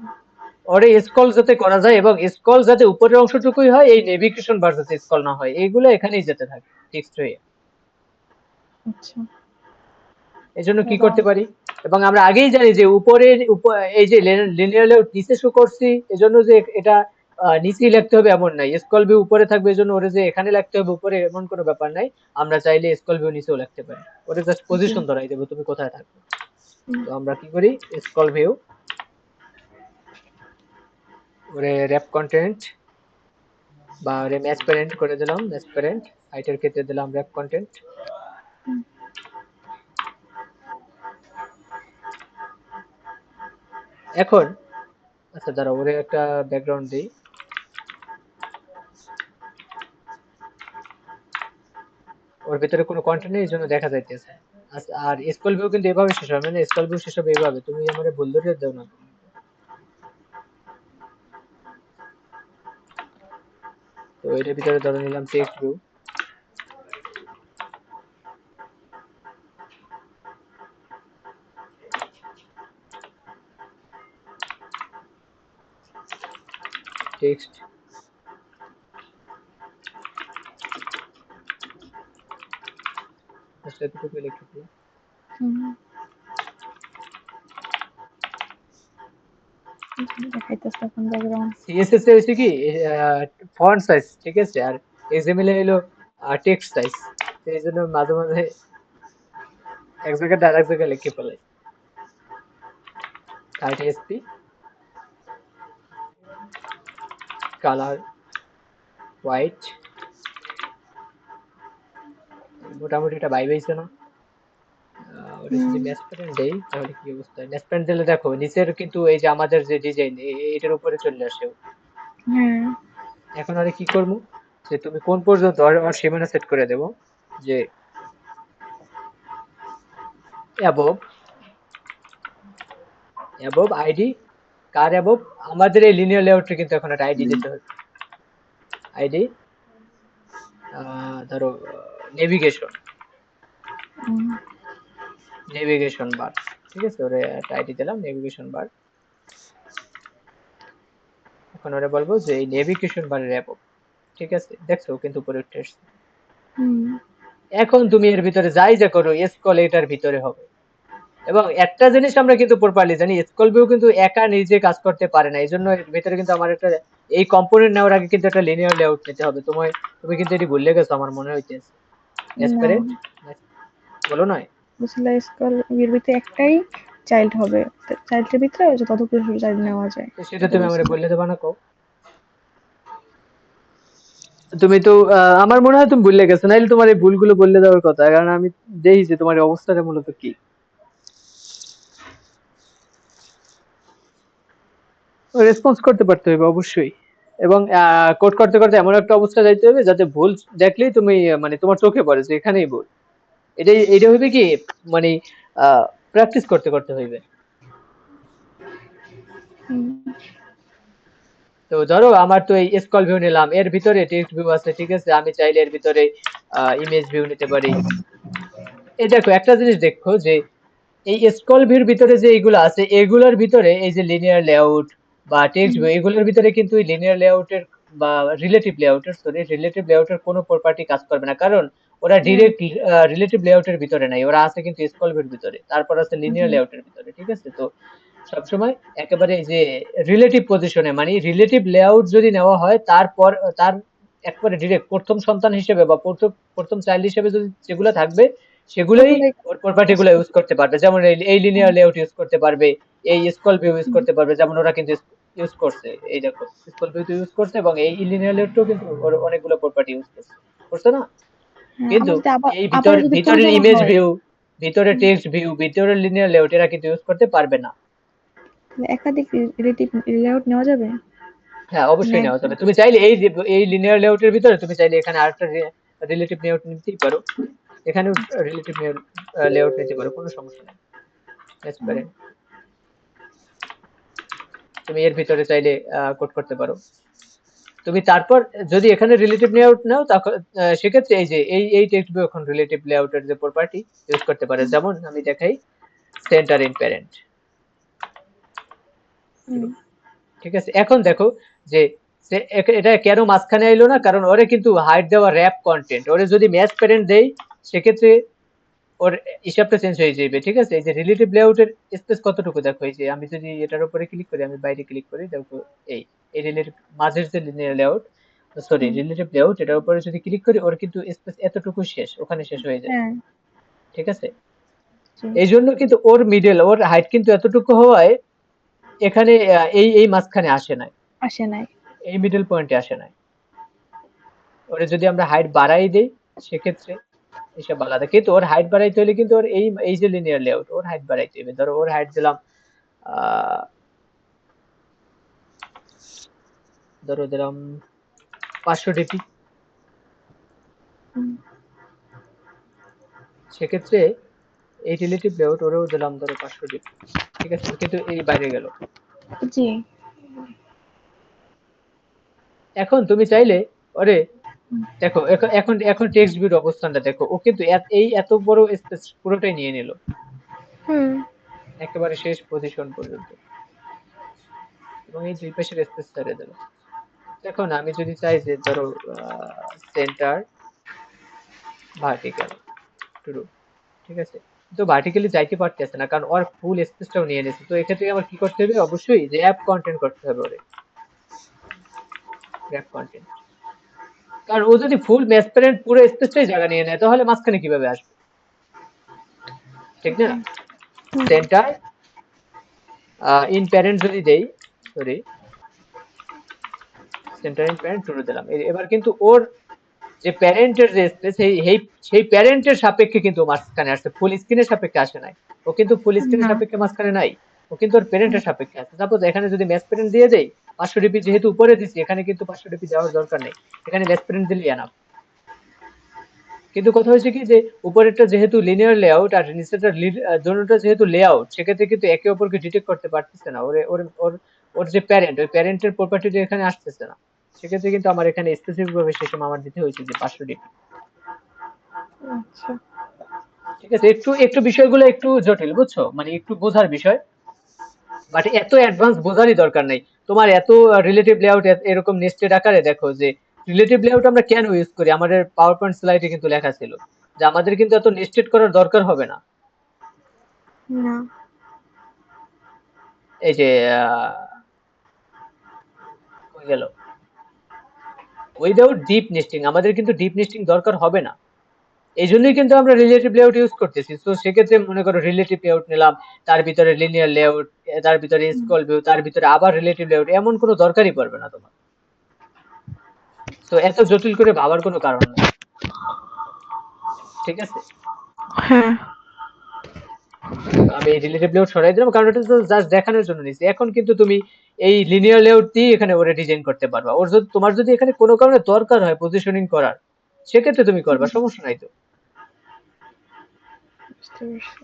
ওরে স্ক্রল যাতে করা যায় এবং স্ক্রল যাতে উপরের অংশটুকুই হয়, এই নেভিগেশন বার যাতে স্ক্রল না হয়, এইগুলো এখানেই যেতে থাকে টেক্সট হয়ে। আচ্ছা, এজন্য কি রং, করতে পারি, এবং আমরা আগেই জানি যে এই যে লিনিয়ার লেআউট নিচে শো করছি, এজন্য যে এটা নিচেই লিখতে হবে এমন নাই, স্ক্রল ভিউ উপরে থাকবে, এজন্য ওরে যে এখানে লিখতে হবে উপরে এমন কোনো ব্যাপার নাই। আমরা চাইলে স্ক্রল ভিউ নিচেও লিখতে পারি, ওরে জাস্ট জি, পজিশন ধরাই দেবো তুমি কোথায় থাকবে। হুম, তো আমরা কি করি, স্ক্রল ভিউ, ওরে র‍্যাপ কন্টেন্ট বা ওরে ম্যাচ প্যারেন্ট করে দিলাম, ম্যাচ প্যারেন্ট, হাইটের ক্ষেত্রে দিলাম র‍্যাপ কন্টেন্ট। হুম, এখন আচ্ছা দাঁড়াও, ওরে একটা ব্যাকগ্রাউন্ড দিই। ওর ভিতরে কোনো কন্টেন্ট নেই, এই জন্য দেখা যাইতেছে। আর স্কুল ভিউ কিন্তু এভাবে শেষ হবে না, স্কুল ভিউ শেষ হবে এভাবে, তুমি আমারে ভুল ধরে দাও না। তো এটার ভিতরে ধরে নিলাম টেক্সট ভিউ, টেক্সট, জাস্ট এতটুকু লিখে দিলাম। হুম, দেখাইতেছে এখন ব্যাকগ্রাউন্ড। সিএসএস এ হচ্ছে কি ফন্ট সাইজ, ঠিক আছে, আর এক্সএমএল এ হলো টেক্সট সাইজ, এই জন্য মাঝে মাঝে এক জায়গায় আরেক জায়গায় লিখে ফেলাই। 30 এসপি, কালার হোয়াইট, মোটামুটি এটা ভাইব হইছে না? ওটা যদি হুম, ম্যাচ প্যাটার্ন দেই তাহলে কি অবস্থা হয়? ম্যাচ প্যাটার্ন দিলে দেখো নিচের কিন্তু এই যে আমাদের যে ডিজাইন, এটার উপরে চলে আসে ও। হ্যাঁ, এখন আরে কি করবো, যে তুমি কোন পর্যন্ত আর সীমানা সেট করে দেবো, যে অ্যাবভ, অ্যাবভ আইডি, কার অ্যাবভ, আমাদের এই লিনিয়ার লেআউটে কিন্তু এখন একটা আইডি হুম, দিতে হবে। আইডি ধরো নেভিগেশন, হুম, নেভিগেশন বার, ঠিক আছে, ওরে একটা আইডি দিলাম নেভিগেশন বার। এখন ওরে বলবো যে এই নেভিগেশন বারের অ্যাবভ, ঠিক আছে, দেখছো কিন্তু উপরে উঠে আসছে। হুম, এখন তুমি এর ভিতরে যাই যা করো, স্কল এটার ভিতরে হবে। এবং একটা জিনিস আমরা কিন্তু প্রপারলি জানি, স্কল ভিউ কিন্তু একা নিজে কাজ করতে পারে না, এই জন্য এর ভিতরে কিন্তু আমার একটা, এই কম্পোনেন্ট নেওয়ার আগে কিন্তু একটা লিনিয়ার লেআউট নিতে হবে। তুমি কিন্তু এটি ভুলে গেছো আমার মনে হইতেছে। না, অ্যাসপিরেন্ট বলো নয়। বুঝলে স্কুল এর ভিতরে একটাই চাইল্ড হবে, চাইল্ডের ভিতরে ওই যে ততগুলো চাইল্ড নেওয়া যায়, তো সেটা এটা তুমি আমার বলছি। বললে দেবা না কও। তুমি তো আমার মনে হয় তুমি ভুলে গেছো, নাইলে তোমার এই ভুলগুলো বললে দেওয়ার কথা, কারণ আমি দেখি যে তোমার এই অবস্থাটা মূলত কি। রেসপন্স করতে পারতে হবে অবশ্যই। এবং কোড করতে করতে এমন একটা অবস্থা যাইতে হবে যাতে ভুল দেখলেই তুমি মানে তোমার চোখে পড়ে যে এখানেই ভুল। এটা হইবে কি মানে প্র্যাকটিস করতে করতে হইবে। হুম, তো ধরো আমার তো এই স্কল ভিউ নিলাম, এর ভিতরে টেক্সট ভিউ আছে, ঠিক আছে, আমি চাইলে এর ভিতরে ইমেজ ভিউ নিতে পারি। এই দেখো একটা জিনিস দেখো যে এই স্ক্রল ভিউর ভিতরে যে এইগুলো আছে এগুলোর ভিতরে এই যে লিনিয়ার লেআউট বা টেক্সট হুম, ভিউ এগুলোর ভিতরে কিন্তু লিনিয়ার লেআউটের বা রিলেটিভ লেআউটের কোনো প্রপার্টি কাজ করবে না, কারণ ওরা না, ডিরেক্ট রিলেটিভ লেআউটের ভিতরে নাই, ওরা আছে কিন্তু স্ক্রল ভিউর ভিতরে, তারপর আছে লিনিয়ার হুম, লেআউটের ভিতরে, ঠিক আছে। তো সবসময় একেবারে এই যে রিলেটিভ পজিশনে মানে রিলেটিভ লেআউট যদি নেওয়া হয় তারপর তার একবারে ডিরেক্ট প্রথম সন্তান হিসেবে বা প্রথম প্রথম চাইল্ড হিসেবে যদি যেগুলো থাকবে সেগুলোই ওগুলাই ওর প্রপার্টি কাজ গুলো ইউজ করবে। করতে পারবে, যেমন এই হ্যাঁ, লিনিয়ার লেআউট ইউজ করতে পারবে, এই স্ক্রল ভিউ ইউজ হুম, করতে পারবে, যেমন ওরা কিন্তু ইউজ করছে, এই দেখো স্ক্রল ভিউ তো ইউজ করছে এবং এই লিনিয়ার লেআউটও কিন্তু ওর অনেকগুলো প্রপার্টি ইউজ করছে, করছে না? হ্যাঁ, কিন্তু আমার যদি এই আবারও যদি ভিতরের প্রয়োজন ইমেজ হয়, ভিউ, ভিতরে হুম, টেক্সট ভিউ, ভিতরের লিনিয়ার লেআউট এরা কিন্তু ইউজ করতে পারবে না। তাহলে একাধিক রিলেটিভ লেআউট নেওয়া যাবে? হ্যাঁ, না অবশ্যই নেওয়া একদম। যাবে। তুমি চাইলে এই লিনিয়ার লেআউটের ভিতরে তুমি চাইলে এখানে আরেকটা রিলেটিভ লেআউট নিতেই পারো। এখানেও আচ্ছা, রিলেটিভ লেআউট নিতে পারো, কোনো সমস্যা নেই। হুম, ট্রান্সপারেন্ট তুমি এর ভিতরে চাইলে কোড করতে পারো। তুমি তারপর যদি এখানে রিলেটিভ লেআউট নাও তখন সেক্ষেত্রে এই যে এই টেক্সট ভিউ এখন রিলেটিভ লেআউটের যে প্রপার্টি ইউজ করতে পারে, হুম, যেমন আমি দেখাই সেন্টার ইন প্যারেন্ট, হুম, ঠিক আছে। এখন দেখো যে এটা কেন মাঝখানে আইলো না, কারণ ওরে কিন্তু হাইড দেওয়া র্যাপ কন্টেন্ট, ওরে যদি ম্যাচ প্যারেন্ট দেই সেক্ষেত্রে ওর হিসাবটা চেঞ্জ হয়ে যাবে, ঠিক আছে। এই যে রিলেটিভ লেআউটের স্পেস কতটুকু দেখো, এই যে আমি যদি এটার উপরে ক্লিক করি, আমি বাইরে ক্লিক করি, দেখো এই এই রিলেটিভ মাঝের যে লিনিয়ার লেআউট, সরি হুম, রিলেটিভ লেআউট, এটার উপরে যদি ক্লিক করি ওর কিন্তু স্পেস এতটুকু শেষ, ওখানে শেষ হয়ে যায়, হ্যাঁ, ঠিক আছে। জি, এই জন্য কিন্তু ওর হাইট কিন্তু এতটুকু হওয়ায় এখানে এই মাঝখানে আসে নাই, আসে নাই। এই মিডল পয়েন্টে আসে নাই। ওরে যদি আমরা হাইট বাড়াই দেই সেক্ষেত্রে এসব আলাদা, কিন্তু ওর হাইট বাড়াইতে হলে কিন্তু ওর এই যে লিনিয়ার লেআউট ওর হাইট বাড়াইতে হবে। ধরো ওর হাইট দিলাম আহ ধরো দিলাম 500 ডিপি, হুম, সেক্ষেত্রে এই রিলেটিভ লেআউট ওরেও দিলাম ধরো 500 ডিপি, ঠিক আছে, কিন্তু এই বাইরে গেল। জি, এখন তুমি চাইলে ওরে হুম, দেখো এখন এখন টেক্সট ভিউর অবস্থানটা দেখো, ও কিন্তু এই এত বড় স্পেস পুরোটাই নিয়ে নিল হুম, একেবারে শেষ পজিশন পর্যন্ত, এবং এই দুই পাশের স্পেস ছেড়ে দিল। দেখুন আমি যদি চাই যে ধরো সেন্টার ভার্টিক্যাল ট্রু, ঠিক আছে, তো ভার্টিক্যালি যাইতে পারতেছে না কারণ ওর ফুল স্পেসটাও নিয়ে নিয়েছে। তো এক্ষেত্রে আমার কি করতে হবে, অবশ্যই র্যাপ কন্টেন্ট করতে হবে ওরে, র্যাপ কন্টেন্ট, কারণ ও যদি ফুল ম্যাসপারেন্ট পুরো স্পেসটাই জায়গা নিয়ে নেয় তাহলে মাঝখানে কিভাবে আসবে, ঠিক না। ওকে, হুম, সেন্টার ইন প্যারেন্ট যদি দেই, sorry centre in parent true দিলাম, এবার কিন্তু ওর যে প্যারেন্টের যে স্পেস সেই প্যারেন্টের সাপেক্ষে কিন্তু মাঝখানে আসছে, ফুল স্ক্রিনের সাপেক্ষে আসে নাই। ও কিন্তু ফুল স্ক্রিনের না, সাপেক্ষে মাঝখানে নাই, ও কিন্তু ওর হুম, প্যারেন্টের সাপেক্ষে আছে। সাপোজ এখানে যদি ম্যাচ প্যারেন্ট দিয়ে দেই 500 ডিপি যেহেতু উপরে দিচ্ছি, এখানে কিন্তু 500 ডিপি দেওয়ার দরকার নেই, এখানে ম্যাচ প্যারেন্ট দিলেই এনাফ। কিন্তু কথা হচ্ছে কি যে উপরেরটা যেহেতু লিনিয়ার লেআউট আর নিচেরটা দোনোটা যেহেতু লেআউট, সেক্ষেত্রে কিন্তু একে অপরকে ডিটেক্ট করতে পারতেছে না, ওরে ওর ওর ওর যে প্যারেন্ট ওই প্যারেন্টের প্রপার্টিটা এখানে আসতেছে না, সেক্ষেত্রে কিন্তু আমার এখানে স্পেসিফিক ভাবে সে সময় আমার দিতে হয়েছে যে 500 ডিপি, আচ্ছা, ঠিক আছে। একটু একটু বিষয়গুলো একটু জটিল বুঝছো, মানে একটু বোঝার বিষয়, বাট এত অ্যাডভান্স বোঝারই দরকার নেই। তোমার এত রিলেটিভ লেআউট এরকম নেস্টেড আকারে দেখো যে রিলেটিভ লেআউট আমরা কেন ইউজ করি, আমাদের পাওয়ার পয়েন্ট স্লাইডে কিন্তু লেখা ছিল যে আমাদের কিন্তু এত নেস্টেড করার দরকার হবে না। না, এই যে হয়ে গেল উইদাউট ডিপ নেস্টিং, আমাদের কিন্তু ডিপ নেস্টিং দরকার হবে না, এই জন্যই কিন্তু আমরা রিলেটিভ লেআউট ইউজ করতেছি। তো সেক্ষেত্রে মনে করো রিলেটিভ লেআউট নিলাম, তার ভিতরে লিনিয়ার লেআউট, তার ভিতরে হুম, স্ক্রল ভিউ, তার ভিতরে আবার রিলেটিভ লেআউট, এমন কোনো দরকারই পড়বে না তোমার। তো এত জটিল করে ভাবার কোনো কারণ নাই, ঠিক আছে। হ্যাঁ, আমি রিলেটিভ লেআউট সরাই দিলাম কারণ এটা তো জাস্ট দেখানোর জন্য নিছি। এখন কিন্তু তুমি এই লিনিয়ার লেআউট দিয়ে এখানে ওরে ডিজাইন করতে পারবা। ওর যদি তোমার যদি এখানে কোনো কারণে দরকার হয় পজিশনিং করার, সেক্ষেত্রে তুমি করবা, সমস্যা নাই তো। বুঝতে পারছি।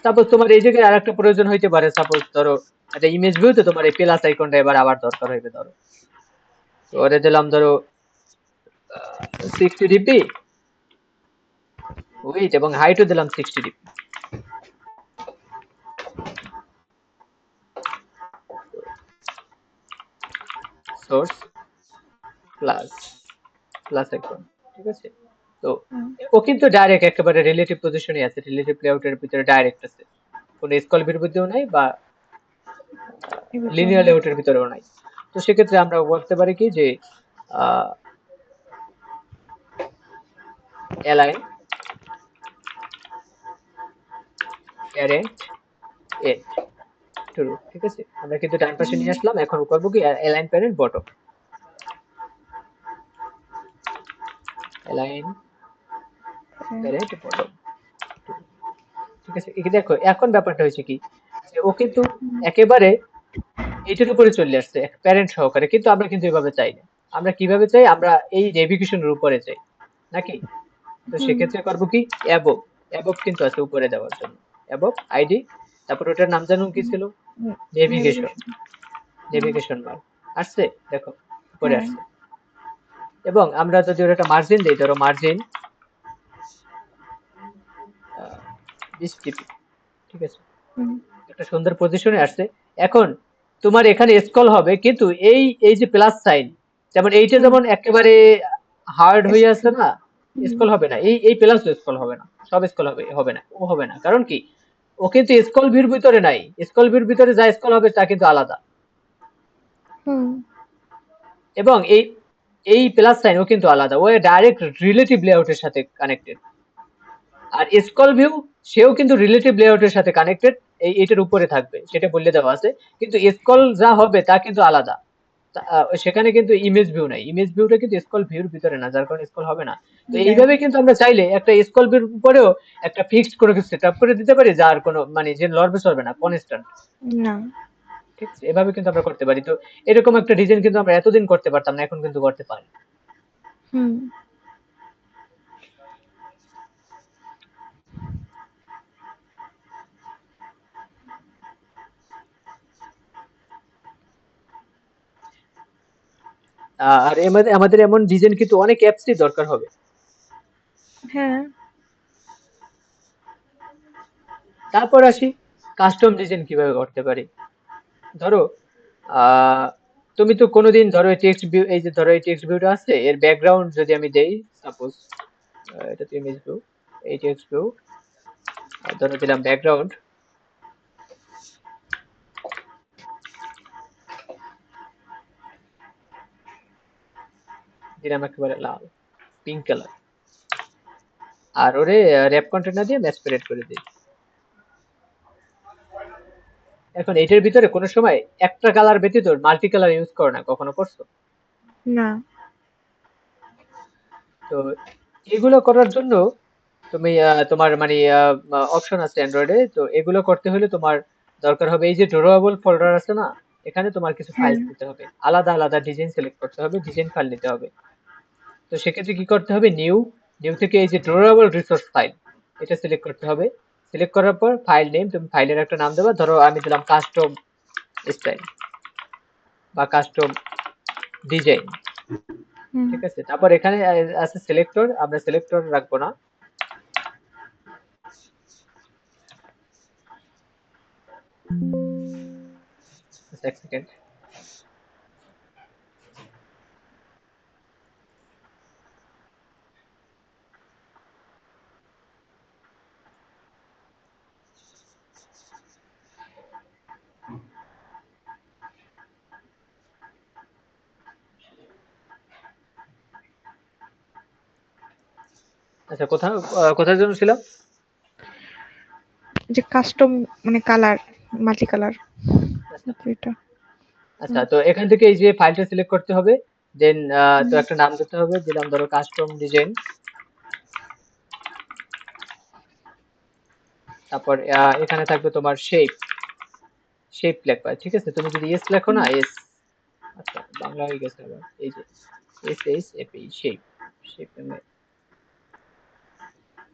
সাপোজ তোমার এই জায়গায় আরেকটা প্রয়োজন হইতে পারে, সাপোজ ধরো একটা ইমেজ ভিউতে তোমার এই প্লাস আইকনটা এবার আবার দরকার হইবে, ধরো তো ওরে দিলাম ধরো 60 ডিপি উইথ এবং হাইটও দিলাম 60 DP. Source plus plus icon, ঠিক আছে। তো ও কিন্তু ডাইরেক্ট একেবারে রিলেটিভ পজিশনে আছে, রিলেটিভ লেআউটের ভিতরে ডাইরেক্ট আছে, কোনো স্কল ভিউর ভিতরেও নাই বা এবার তো লিনিয়ার লেআউটের ভিতরেও নাই। তো সেক্ষেত্রে আমরা বলতে পারি কি যে অ্যালাইন প্যারেন্ট এন্ড টু, ঠিক আছে। আমরা কিন্তু ডান পাশে নিয়ে আসলাম, এখন করব কি align parent bottom, align parent bottom, ঠিক আছে। এই দেখো এখন ব্যাপারটা হয়েছে কি যে ও কিন্তু একেবারে এটার উপরে চলে আসছে প্যারেন্ট সহকারে, কিন্তু আমরা কিন্তু এভাবে চাই না। আমরা কিভাবে চাই, আমরা এই নেভিগেশনের উপরে চাই নাকি। তো সেক্ষেত্রে করবো কি অ্যাবভ, অ্যাবভ কিন্তু আছে উপরে দেওয়ার জন্য, অ্যাবভ আইডি, তারপর ওটার নাম জানুন কি ছিল, নেভিগেশন, নেভিগেশন বার আসছে, দেখো উপরে আসছে। এবং আমরা যদি ওর একটা মার্জিন দিই, ধরো মার্জিন 20 ডিপি, ঠিক আছে, একটা সুন্দর পজিশনে আসছে। এখন তোমার এখানে স্ক্রল হবে, কিন্তু এই এই যে প্লাস সাইন, যেমন এইটা যেমন একেবারে হার্ড হয়ে আছে না, স্ক্রল হবে না, এই এই প্লাস স্ক্রল হবে না, সব স্ক্রল হবে হবে না, ও হবে না, কারণ কি ও কিন্তু স্ক্রল ভিউর ভিতরে নাই, স্ক্রল ভিউর ভিতরে যা স্ক্রল হবে তা কিন্তু আলাদা। এবং এই এই প্লাস সাইন ও কিন্তু আলাদা, ও ডাইরেক্ট রিলেটিভ লেআউটের সাথে কানেক্টেড। আর স্ক্রল ভিউ সেও কিন্তু রিলেটিভ লেআউটের সাথে কানেক্টেড, এই এটার উপরে থাকবে সেটা বলে দেওয়া আছে, কিন্তু স্ক্রল যা হবে তা কিন্তু আলাদা। সেখানে কিন্তু ইমেজ ভিউ নাই, ইমেজ ভিউটা কিন্তু স্ক্রল ভিউর ভিতরে না, যার কারণে স্ক্রল হবে না। তো এইভাবে কিন্তু আমরা চাইলে একটা স্ক্রল ভিউর উপরেও একটা ফিক্সড করে কিছু সেটআপ করে দিতে পারি, যার কোনো মানে যে লড়বে চলবে না, কনস্ট্যান্ট, না। ঠিক আছে। এভাবে কিন্তু আমরা করতে পারি। তো এরকম একটা ডিজাইন কিন্তু আমরা এতদিন করতে পারতাম না, এখন কিন্তু করতে পারি। হুম। আর আমাদের এমন ডিজাইন কিন্তু অনেক অ্যাপসই দরকার হবে। হ্যাঁ। তারপর আসি কাস্টম ডিজাইন কিভাবে করতে পারি। ধরো আহ তুমি তো কোনোদিন ধরো টেক্সট ভিউ, এই যে ধরো এই টেক্সট ভিউটা আছে, এর ব্যাকগ্রাউন্ড যদি আমি দেই, সাপোজ এটা তো ইমেজ ভিউ, এই টেক্সট ভিউ ধরো দিলাম ব্যাকগ্রাউন্ড, দিলাম একেবারে লাল পিঙ্ক কালার, আর ওরে র্যাপ কন্টেনার দিয়ে ম্যাসকুলেট করে দিই। এখন এটার ভিতরে কোনো সময় একটা কালার ব্যতীত মাল্টি কালার ইউজ করো না, কখনো করছো? না। তো এগুলো করার জন্য তুমি তোমার মানে অপশন আছে অ্যান্ড্রয়েডে, তো এগুলো করতে হলে তোমার দরকার হবে এই যে ড্রয়েবল ফোল্ডার আছে না, এখানে তোমার কিছু ফাইল হ্যাঁ। নিতে হবে, আলাদা আলাদা ডিজাইন সিলেক্ট করতে হবে, ডিজাইন ফাইল নিতে হবে। তো সেক্ষেত্রে কি করতে হবে, নিউ, নিউ থেকে এই যে ড্রয়েবল রিসোর্স ফাইল, এটা সিলেক্ট করতে হবে। সিলেক্ট করার পর ফাইল নেম, তুমি ফাইলের একটা নাম দেবা, ধরো আমি দিলাম কাস্টম স্টাইল বা কাস্টম ডিজাইন, ঠিক আছে। তারপর এখানে আছে সিলেক্টর, আমরা সিলেক্টর রাখবো না, এক সেকেন্ড। আচ্ছা কোথায় জন্য ছিলাম? যে কাস্টম মানে কালার, মাল্টি কালার আচ্ছা এটা। আচ্ছা, তো এখান থেকে এই যে ফাইলটা সিলেক্ট করতে হবে, দেন তো একটা নাম দিতে হবে, দিলাম ধরো কাস্টম ডিজাইন, তারপর এখানে থাকবে তোমার শেপ লেখবা, ঠিক আছে? তুমি যদি এস লেখো না, হুম, এস, আচ্ছা বাংলা হয়ে গেছে আবার, এই যে S S F E, shape, shape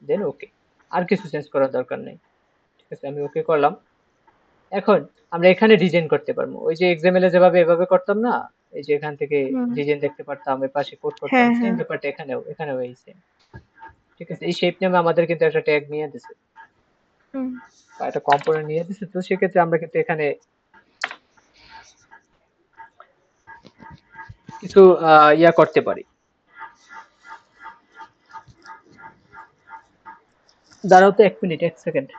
then okay. আর কিছু চেঞ্জ করার দরকার নেই, ঠিক আছে? আমি ওকে করলাম। এখন আমরা এখানে ডিজাইন করতে পারবো, ওই যে এক্সএমএল এ যেভাবে এভাবে করতাম না, এই যে এখান থেকে হুম। ডিজাইন দেখতে পারতাম, এর পাশে কোড করতাম, হ্যাঁ, সেম হ্যাঁ। ব্যাপারটা এখানেও এই সেম, ঠিক আছে? এই শেপ নামে আমাদের কিন্তু একটা ট্যাগ নিয়ে দিছে, হুম, বা একটা কম্পোনেন্ট নিয়ে দিছে, তো সেক্ষেত্রে আমরা কিন্তু এখানে কিছু ইয়া করতে পারি। দাঁড়াও তো 1 মিনিট, 1 সেকেন্ড।